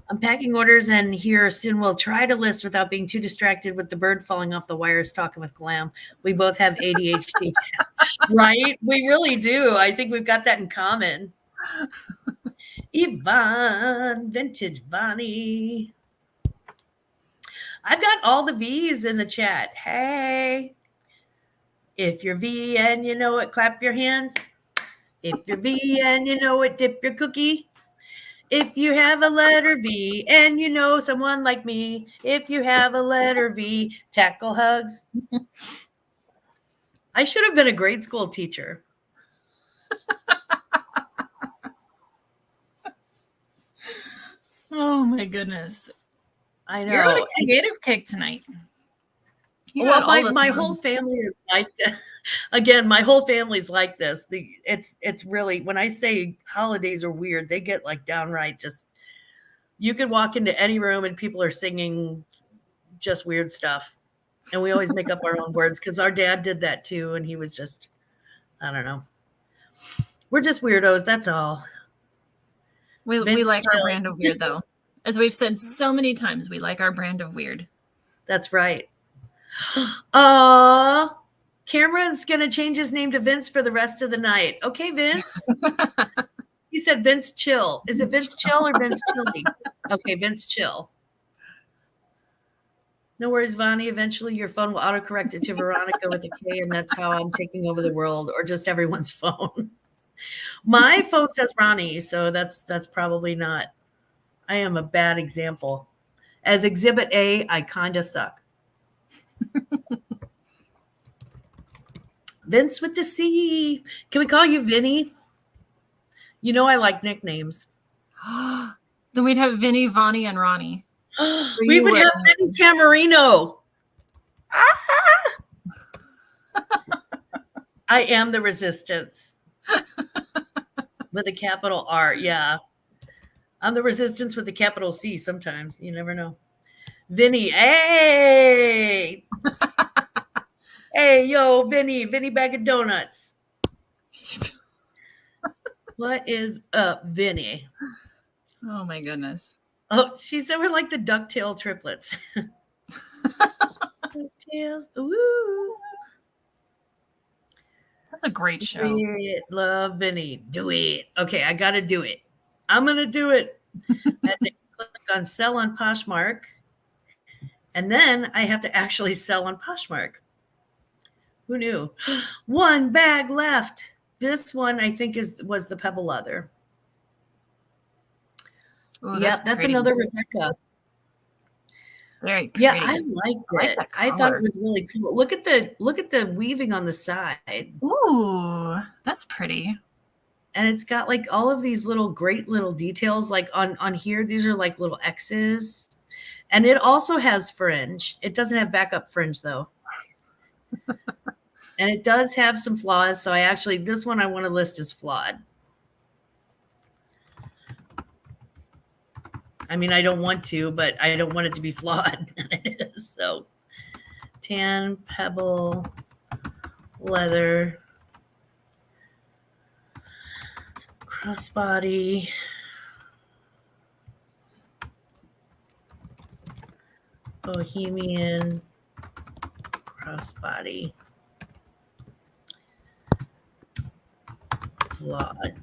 I'm packing orders, and here soon we'll try to list without being too distracted with the bird falling off the wires talking with Glam. We both have ADHD. Right? We really do. I think we've got that in common. Yvonne, vintage Bonnie. I've got all the V's in the chat. Hey, if you're V and you know it, clap your hands. If you're V and you know it, dip your cookie. If you have a letter V and you know someone like me, if you have a letter V, tackle hugs. I should have been a grade school teacher.
Oh my goodness.
I know.
You're on a creative kick tonight.
Well, my whole family is like that. Again, my whole family's like this. It's really, when I say holidays are weird, they get like downright just, you could walk into any room and people are singing just weird stuff. And we always make up our own words because our dad did that too. And he was just, I don't know. We're just weirdos. That's all.
We like our brand of weird, though. As we've said so many times, we like our brand of weird.
That's right. Cameron's going to change his name to Vince for the rest of the night. Okay, Vince. He said Vince Chill. Is it Vince Chill or Vince Chilly? Okay, Vince Chill. No worries, Vonnie. Eventually your phone will autocorrect it to Veronica with a K, and that's how I'm taking over the world, or just everyone's phone. My phone says Ronnie, so that's probably not. I am a bad example. As Exhibit A, I kind of suck. Vince with the C. Can we call you Vinny? You know I like nicknames.
Then we'd have Vinny, Vonnie, and Ronnie.
We would have Vinny Camerino. I am the resistance. With a capital R, yeah. I'm the resistance with a capital C sometimes. You never know. Vinny, hey! Hey, yo, Vinny bag of donuts. What is up, Vinny?
Oh, my goodness.
Oh, she said we're like the ducktail triplets. DuckTales, ooh.
That's a great show.
Do it, love Vinny. Do it. Okay, I got to do it. I'm going to do it. I have to click on sell on Poshmark. And then I have to actually sell on Poshmark. Who knew? One bag left. This one I think was the pebble leather.
Ooh,
Yep, that's another Rebecca.
Very pretty.
Yeah, I liked it.
Like
I thought it was really cool. Look at the weaving on the side.
Ooh, that's pretty.
And it's got like all of these great little details. Like on here, these are like little X's. And it also has fringe. It doesn't have backup fringe though. And it does have some flaws. So this one I want to list as flawed. I mean, I don't want to, but I don't want it to be flawed. So tan pebble leather crossbody. Bohemian crossbody. Flawed.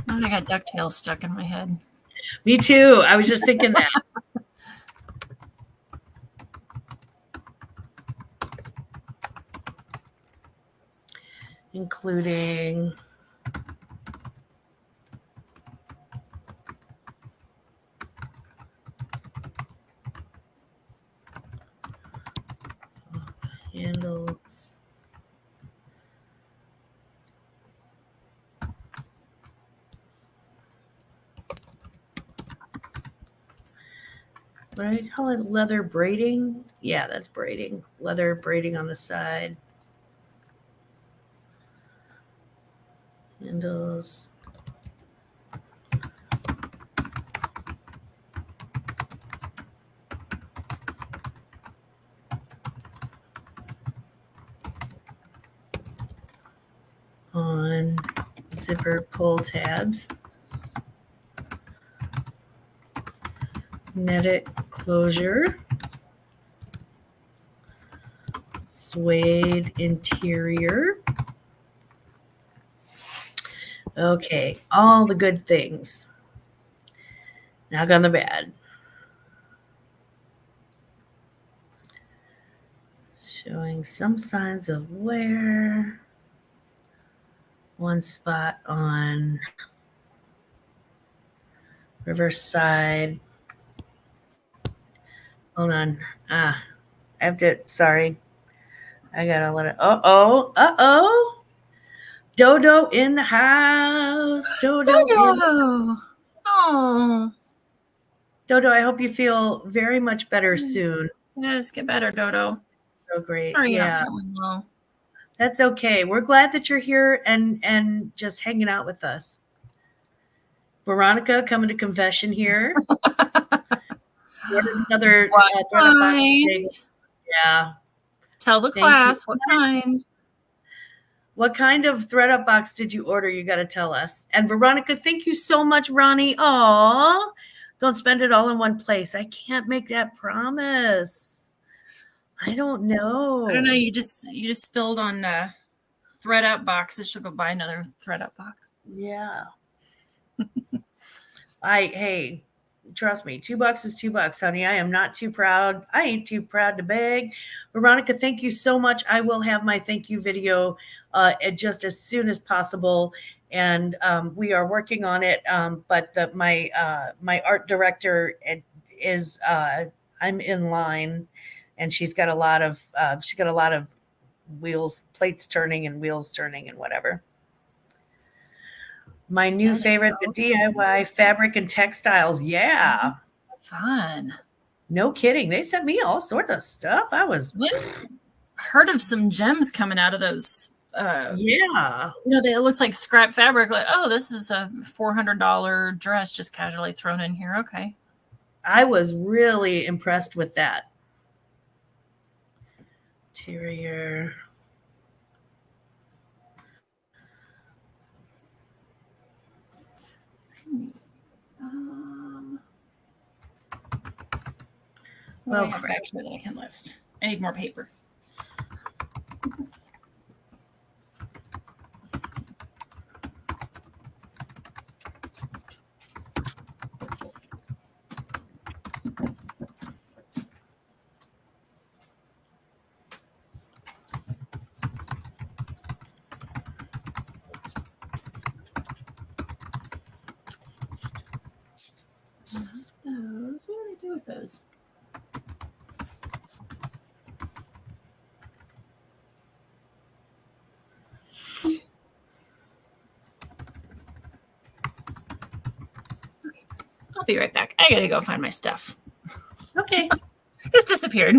Oh, I got DuckTales stuck in my head.
Me too. I was just thinking that. Including handles. What do I call it? Leather braiding? Yeah, that's braiding. Leather braiding on the side. Handles. On zipper pull tabs. Netted closure. Suede interior. Okay, all the good things. Knock on the bad. Showing some signs of wear. One spot on reverse side. Hold on. I have to, sorry. I gotta let it, uh-oh. Dodo in the house. Dodo.
Oh.
Dodo, I hope you feel very much better soon.
Yes, get better, Dodo.
So great.
Sorry you're
yeah.
not feeling well.
That's okay. We're glad that you're here and just hanging out with us. Veronica coming to confession here. Another box. Yeah.
Tell the class what kind.
What kind of ThredUp box did you order? You got to tell us. And Veronica, thank you so much, Ronnie. Aw, don't spend it all in one place. I can't make that promise. I don't know.
I don't know. You just spilled on ThredUp boxes. She'll go buy another ThredUp box.
Yeah. Hey, trust me, $2 is $2, honey. I am not too proud. I ain't too proud to beg. Veronica, thank you so much. I will have my thank you video just as soon as possible. And we are working on it. But my art director is I'm in line, and she's got a lot of plates turning and wheels turning and whatever. My new favorites are DIY fabric and textiles. Yeah.
Fun.
No kidding. They sent me all sorts of stuff. I
heard of some gems coming out of those.
Yeah.
It looks like scrap fabric. Like, oh, this is a $400 dress just casually thrown in here. Okay.
I was really impressed with that. Interior.
Well, crap here that I can list. I need more paper. Those, what do I do with those? I'll be right back. I gotta go find my stuff.
Okay.
This disappeared.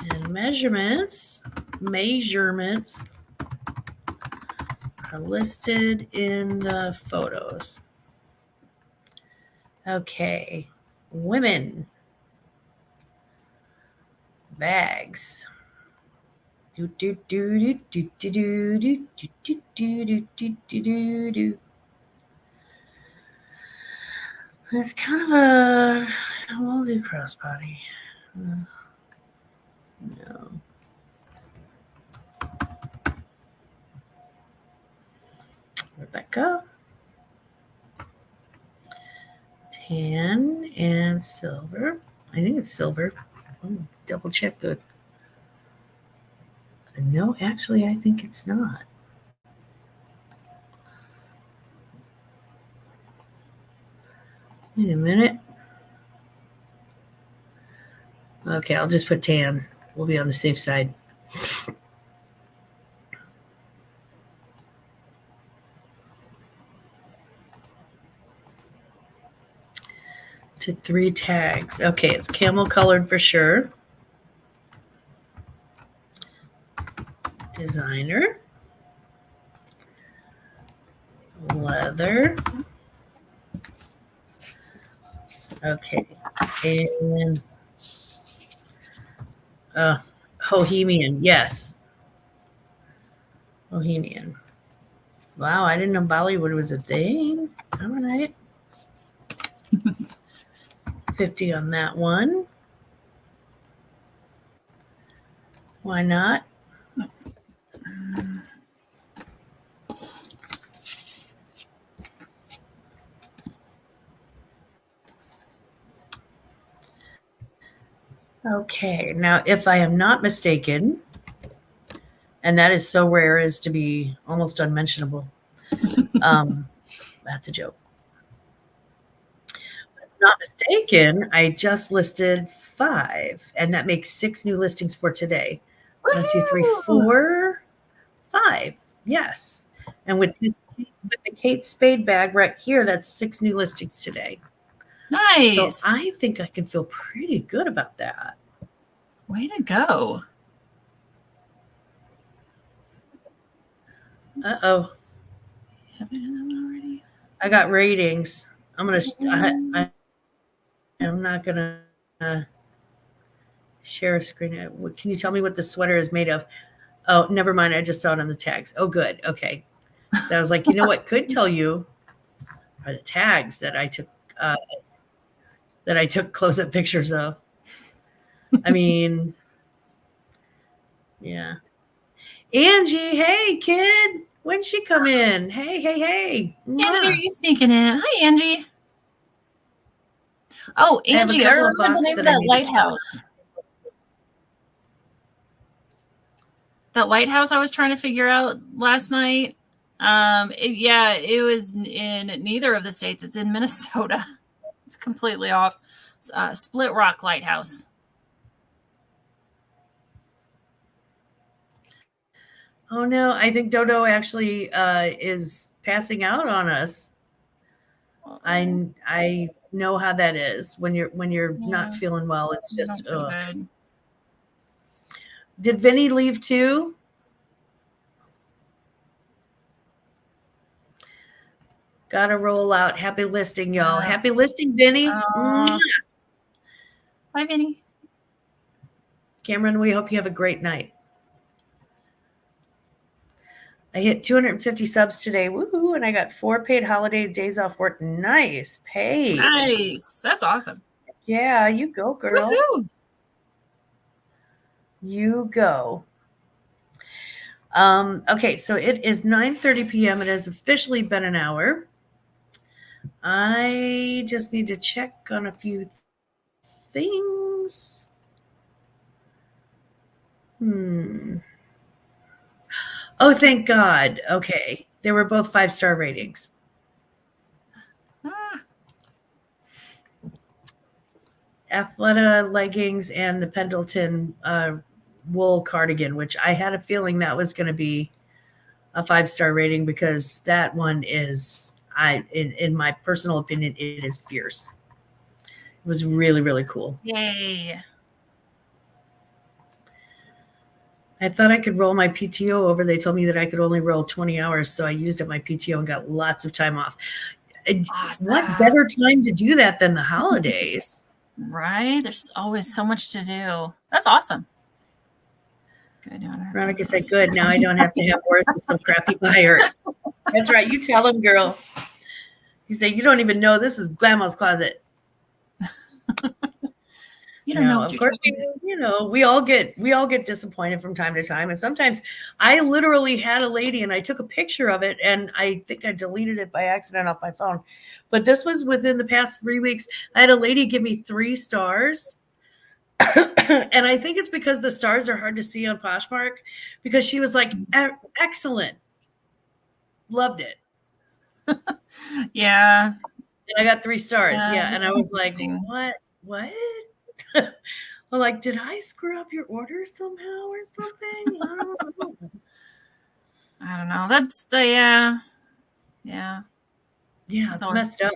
And measurements are listed in the photos. Okay, women bags. Do do do do do do do do do do do do do do. It's kind of a we'll do crossbody. No. Rebecca. Tan and silver. I think it's silver. Double check the. No, actually, I think it's not. Wait a minute. Okay, I'll just put tan. We'll be on the safe side. To 3 tags. Okay, it's camel colored for sure. Designer. Leather. Okay. And Bohemian. Yes. Bohemian. Wow, I didn't know Bollywood was a thing. All right. 50 on that one. Why not? Okay, now if I am not mistaken, and that is so rare as to be almost unmentionable, that's a joke. If I'm not mistaken, I just listed 5, and that makes 6 new listings for today. 1, 2, 3, 4, 5. Yes, and with the Kate Spade bag right here, that's 6 new listings today.
Nice.
So I think I can feel pretty good about that.
Way to go.
Uh-oh.
Have I done that one already?
I got ratings. I'm not gonna share a screen. Can you tell me what the sweater is made of? Oh, never mind. I just saw it on the tags. Oh, good. Okay. So I was like, you know what could tell you are the tags that I took close-up pictures of. I mean, yeah. Angie, hey kid, when'd she come in? Hey.
Angie, are you sneaking in? Hi, Angie. Oh, Angie, I remember the name of that lighthouse. That lighthouse I was trying to figure out last night. It was in neither of the states. It's in Minnesota. It's completely off. Split Rock Lighthouse.
Oh no, I think Dodo actually is passing out on us. I know how that is when you're not feeling well. It's just
good.
Did Vinny leave too? Gotta roll out. Happy listing, y'all. Happy listing, Vinny.
Bye, Vinny.
Cameron, we hope you have a great night. I hit 250 subs today. Woohoo. And I got 4 paid holiday days off work. Nice. Paid.
Nice. That's awesome.
Yeah, you go, girl.
Woohoo.
You go. Okay, so it is 9:30 p.m. It has officially been an hour. I just need to check on a few things. Oh, thank God. Okay. They were both 5-star ratings. Athleta leggings and the Pendleton wool cardigan, which I had a feeling that was going to be a 5-star rating because that one is, in my personal opinion, it is fierce. It was really, really cool.
Yay.
I thought I could roll my PTO over. They told me that I could only roll 20 hours, so I used up my PTO and got lots of time off. Awesome. What better time to do that than the holidays?
Right? There's always so much to do. That's awesome. Good.
Veronica said, good. Now I don't have to have words with some crappy buyer. That's right. You tell him, girl. You say, you don't even know this is Glamma's closet.
You don't know.
Of course, we all get disappointed from time to time. And sometimes I literally had a lady and I took a picture of it and I think I deleted it by accident off my phone. But this was within the past 3 weeks. I had a lady give me 3 stars. And I think it's because the stars are hard to see on Poshmark because she was like, excellent. Loved it.
Yeah.
And I got 3 stars. Yeah. And I was like, what? Well, like, did I screw up your order somehow or something?
I don't know. That's the, yeah.
Yeah, it's messed up.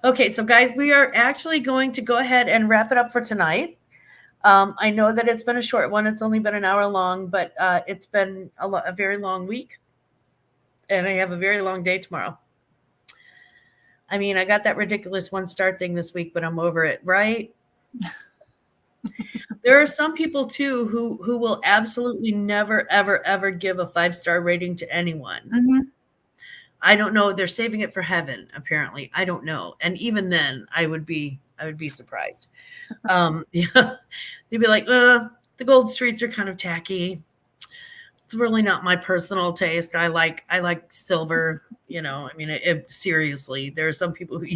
Okay, so guys, we are actually going to go ahead and wrap it up for tonight. I know that it's been a short one. It's only been an hour long, but it's been a very long week. And I have a very long day tomorrow. I mean, I got that ridiculous 1-star thing this week, but I'm over it, right? There are some people too who will absolutely never, ever, ever give a 5-star rating to anyone.
Mm-hmm.
I don't know. They're saving it for heaven, apparently. I don't know. And even then, I would be surprised. Yeah, they'd be like, the gold streets are kind of tacky. It's really not my personal taste. I like silver. I mean, seriously, there are some people who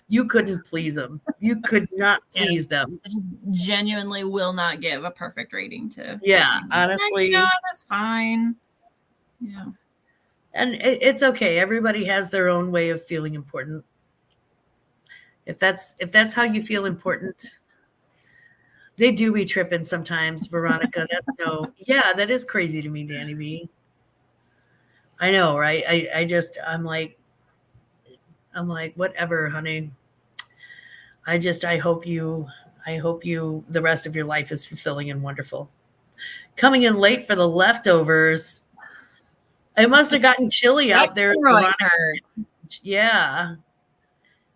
you couldn't please them. You could not please them.
I just genuinely will not give a perfect rating to.
Yeah, honestly.
Yeah, that's fine. Yeah.
And it's okay. Everybody has their own way of feeling important. If that's how you feel important, they do be tripping sometimes, Veronica. Yeah, that is crazy to me, Danny B. I know, right? I'm like, whatever, honey. I hope you, the rest of your life is fulfilling and wonderful. Coming in late for the leftovers. It must have gotten chilly out there. Yeah.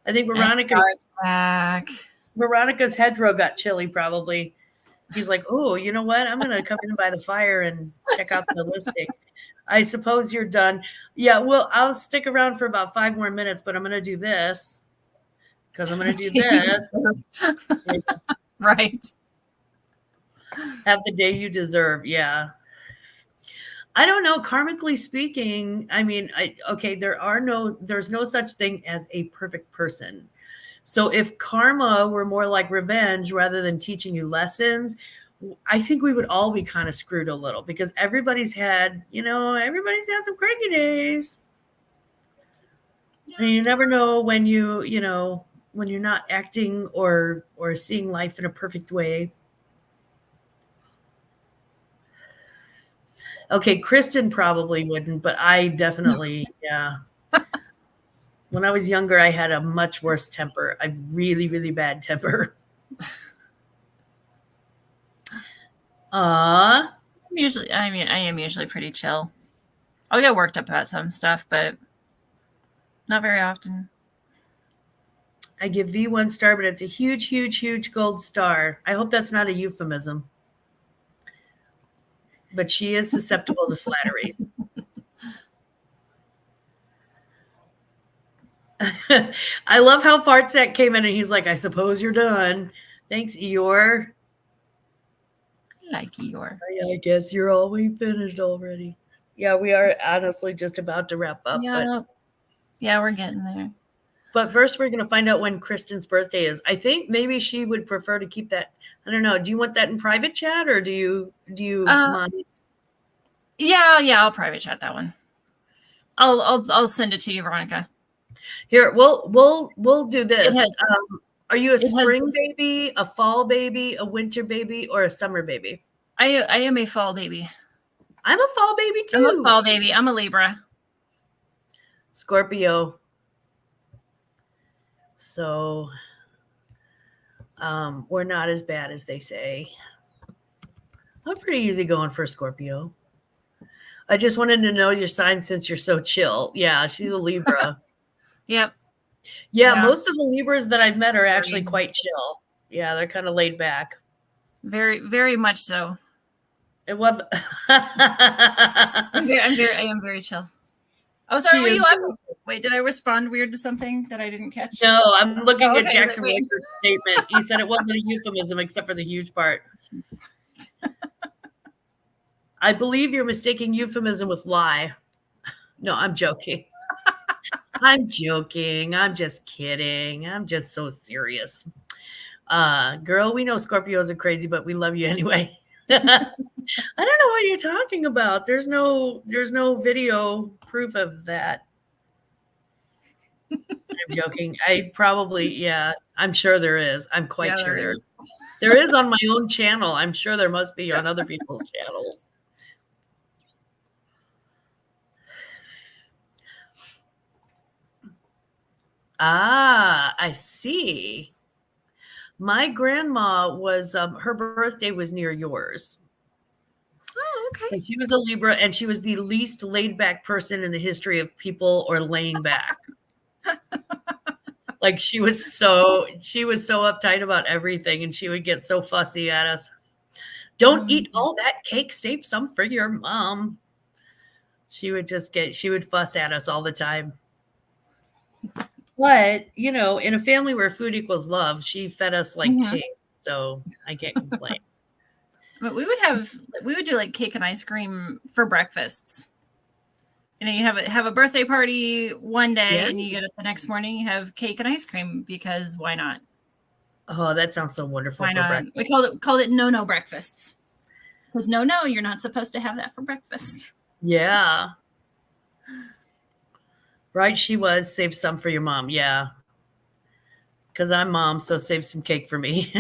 I think Veronica's hedgerow got chilly probably. He's like, oh, you know what? I'm going to come in by the fire and check out the listing. I suppose you're done. Yeah, well, I'll stick around for about 5 more minutes, but I'm going to do this because I'm going to do this.
Right.
Have the day you deserve. Yeah. I don't know. Karmically speaking, I mean, there's no such thing as a perfect person. So if karma were more like revenge rather than teaching you lessons, I think we would all be kind of screwed a little because everybody's had some cranky days. Yeah. And you never know when when you're not acting or seeing life in a perfect way. Okay, Kristen probably wouldn't, but I definitely, yeah. When I was younger, I had a much worse temper. A really, really bad temper.
I am usually pretty chill. I'll get worked up about some stuff, but not very often.
I give V 1 star, but it's a huge, huge, huge gold star. I hope that's not a euphemism. But she is susceptible to flatteries. I love how Fartsack came in and he's like, I suppose you're done. Thanks, Eeyore.
I like Eeyore.
I guess you're all we finished already. Yeah, we are honestly just about to wrap up.
Yeah, yeah, we're getting there.
But first, we're going to find out when Kristen's birthday is. I think maybe she would prefer to keep that. I don't know. Do you want that in private chat or do you mind?
Yeah, I'll private chat that one. I'll send it to you, Veronica.
Here, we'll do this. Are you a spring baby, a fall baby, a winter baby, or a summer baby?
I am a fall baby.
I'm a fall baby too.
I'm a fall baby. I'm a Libra.
Scorpio. So we're not as bad as they say. I'm pretty easy going for a Scorpio. I just wanted to know your sign since you're so chill. Yeah, she's a Libra.
Yep.
Yeah, most of the Libras that I've met are actually quite chill. Yeah, they're kind of laid back.
Very, very much so.
It was.
I am very chill. Oh, sorry. Were you laughing? Wait, did I respond weird to something that I didn't catch?
No, I'm looking at Jackson Richard's statement. He said it wasn't a euphemism except for the huge part. I believe you're mistaking euphemism with lie. No, I'm joking. I'm joking. I'm just kidding. I'm just so serious. Girl, we know Scorpios are crazy, but we love you anyway. I don't know what you're talking about. There's no video proof of that. I'm joking. I'm sure there is. I'm quite sure there is. There is on my own channel. I'm sure there must be on other people's channels. Ah, I see. My grandma was, her birthday was near yours.
Oh, okay.
And she was a Libra, and she was the least laid back person in the history of people or laying back. Like she was so uptight about everything, and she would get so fussy at us. Don't eat all that cake. Save some for your mom. She would fuss at us all the time. But, in a family where food equals love, she fed us like cake. So I can't complain.
But we would do like cake and ice cream for breakfasts. You have a birthday party one day and you get up the next morning, you have cake and ice cream because why not?
Oh, that sounds so wonderful.
Why not? Breakfast. We called it no breakfasts. Because no, you're not supposed to have that for breakfast.
Yeah. Right, she was. Save some for your mom. Yeah. Because I'm mom, so save some cake for me.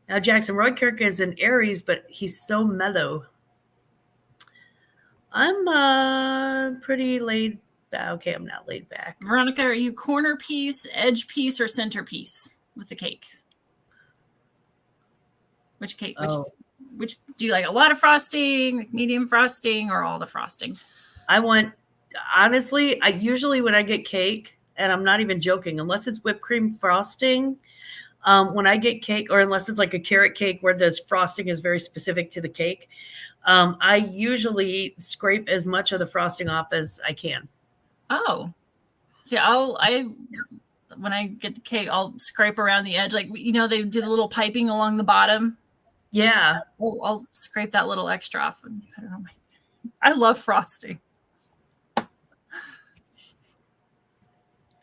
Now, Jackson Roy Kirk is an Aries, but he's so mellow. I'm pretty laid back. Okay, I'm not laid back.
Veronica, are you corner piece, edge piece, or center piece with the cakes? Which cake? Which do you like? A lot of frosting, like medium frosting, or all the frosting?
Honestly, I usually when I get cake, and I'm not even joking, unless it's whipped cream frosting, when I get cake, or unless it's like a carrot cake where the frosting is very specific to the cake, I usually scrape as much of the frosting off as I can.
Oh, see, when I get the cake, I'll scrape around the edge, like they do the little piping along the bottom.
Yeah,
I'll scrape that little extra off and put it on my. I love frosting.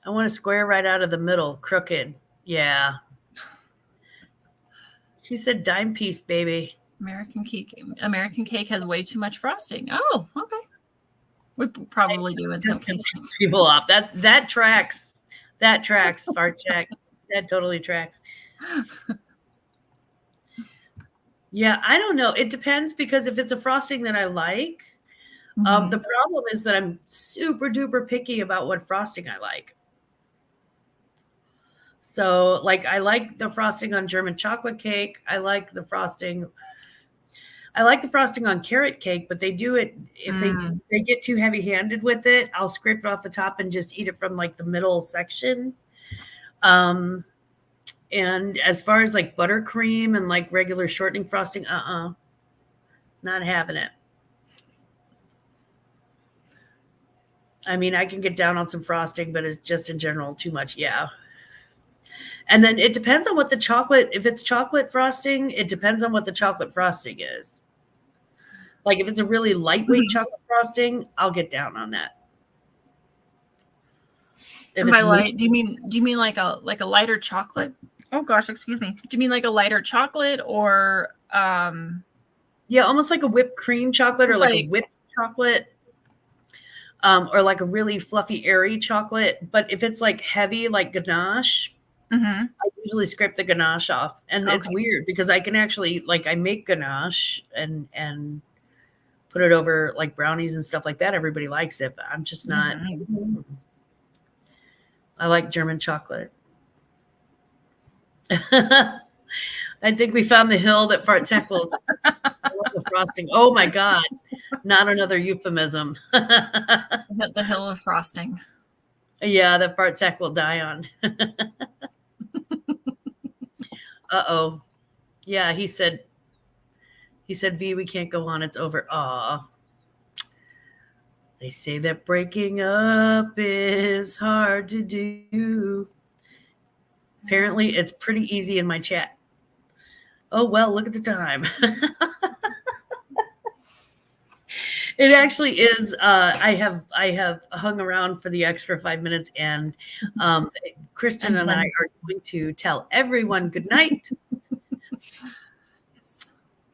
I want to square right out of the middle, crooked. Yeah. She said dime piece, baby.
American cake has way too much frosting. Oh, okay. We probably do in some cases.
People up. That tracks. That tracks. Fart check. That totally tracks. Yeah, I don't know. It depends because if it's a frosting that I like, the problem is that I'm super duper picky about what frosting I like. So, like, I like the frosting on German chocolate cake. I like the frosting. I like the frosting on carrot cake, but they do it if they get too heavy-handed with it, I'll scrape it off the top and just eat it from like the middle section. And as far as like buttercream and like regular shortening frosting, not having it. I mean, I can get down on some frosting, but it's just in general too much. Yeah. And then it depends on what the chocolate, if it's chocolate frosting, it depends on what the chocolate frosting is. Like if it's a really lightweight chocolate frosting, I'll get down on that.
If by light, do you mean like a lighter chocolate? Oh gosh, excuse me. Do you mean like a lighter chocolate or
yeah, almost like a whipped cream chocolate or like a whipped chocolate? Or like a really fluffy, airy chocolate. But if it's like heavy, like ganache, I usually scrape the ganache off. And it's weird because I can actually, like, I make ganache and put it over like brownies and stuff like that. Everybody likes it, but I'm just not. I like German chocolate. I think we found the hill that Fart Tech will the frosting. Oh my God. Not another euphemism.
The hill of frosting.
Yeah, that Fart Tech will die on. Uh-oh. Yeah, he said, V, we can't go on. It's over. Aw. They say that breaking up is hard to do. Apparently, it's pretty easy in my chat. Oh, well, look at the time. It actually is. I have hung around for the extra 5 minutes, and Kristen and I are going to tell everyone good night.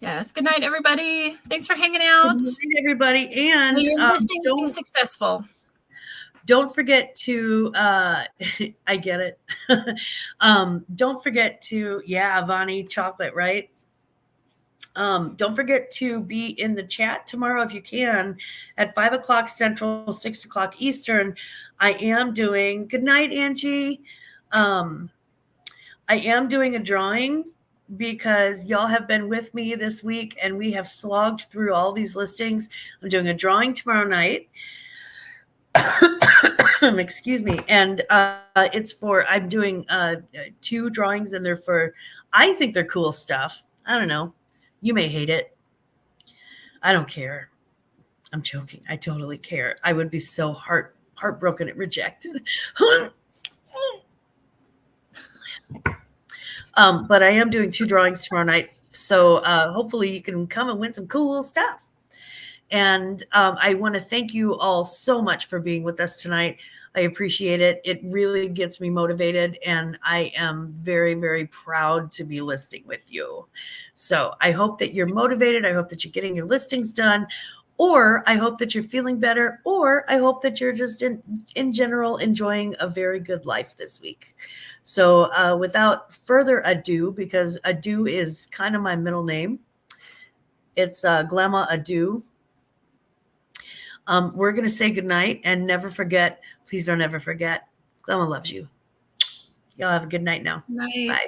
Yes. Good night, everybody. Thanks for hanging out.
Good night, everybody. And
don't be successful.
Don't forget to, I get it. Don't forget to, yeah, Vani, chocolate, right? Don't forget to be in the chat tomorrow if you can at 5 o'clock Central, 6 o'clock Eastern. I am doing, good night, Angie. I am doing a drawing because y'all have been with me this week and we have slogged through all these listings. I'm doing a drawing tomorrow night. Excuse me. And it's for, I'm doing 2 drawings and they're for, I think they're cool stuff. I don't know. You may hate it. I don't care. I'm joking. I totally care. I would be so heartbroken and rejected. But I am doing 2 drawings tomorrow night. So hopefully you can come and win some cool stuff. And I want to thank you all so much for being with us tonight. I appreciate it. It really gets me motivated, and I am very, very proud to be listing with you. So I hope that you're motivated. I hope that you're getting your listings done, or I hope that you're feeling better, or I hope that you're just in general enjoying a very good life this week. So without further ado, because ado is kind of my middle name, it's Glamma Ado. We're going to say goodnight and never forget. Please don't ever forget. Glamma loves you. Y'all have a good night now.
Night.
Bye.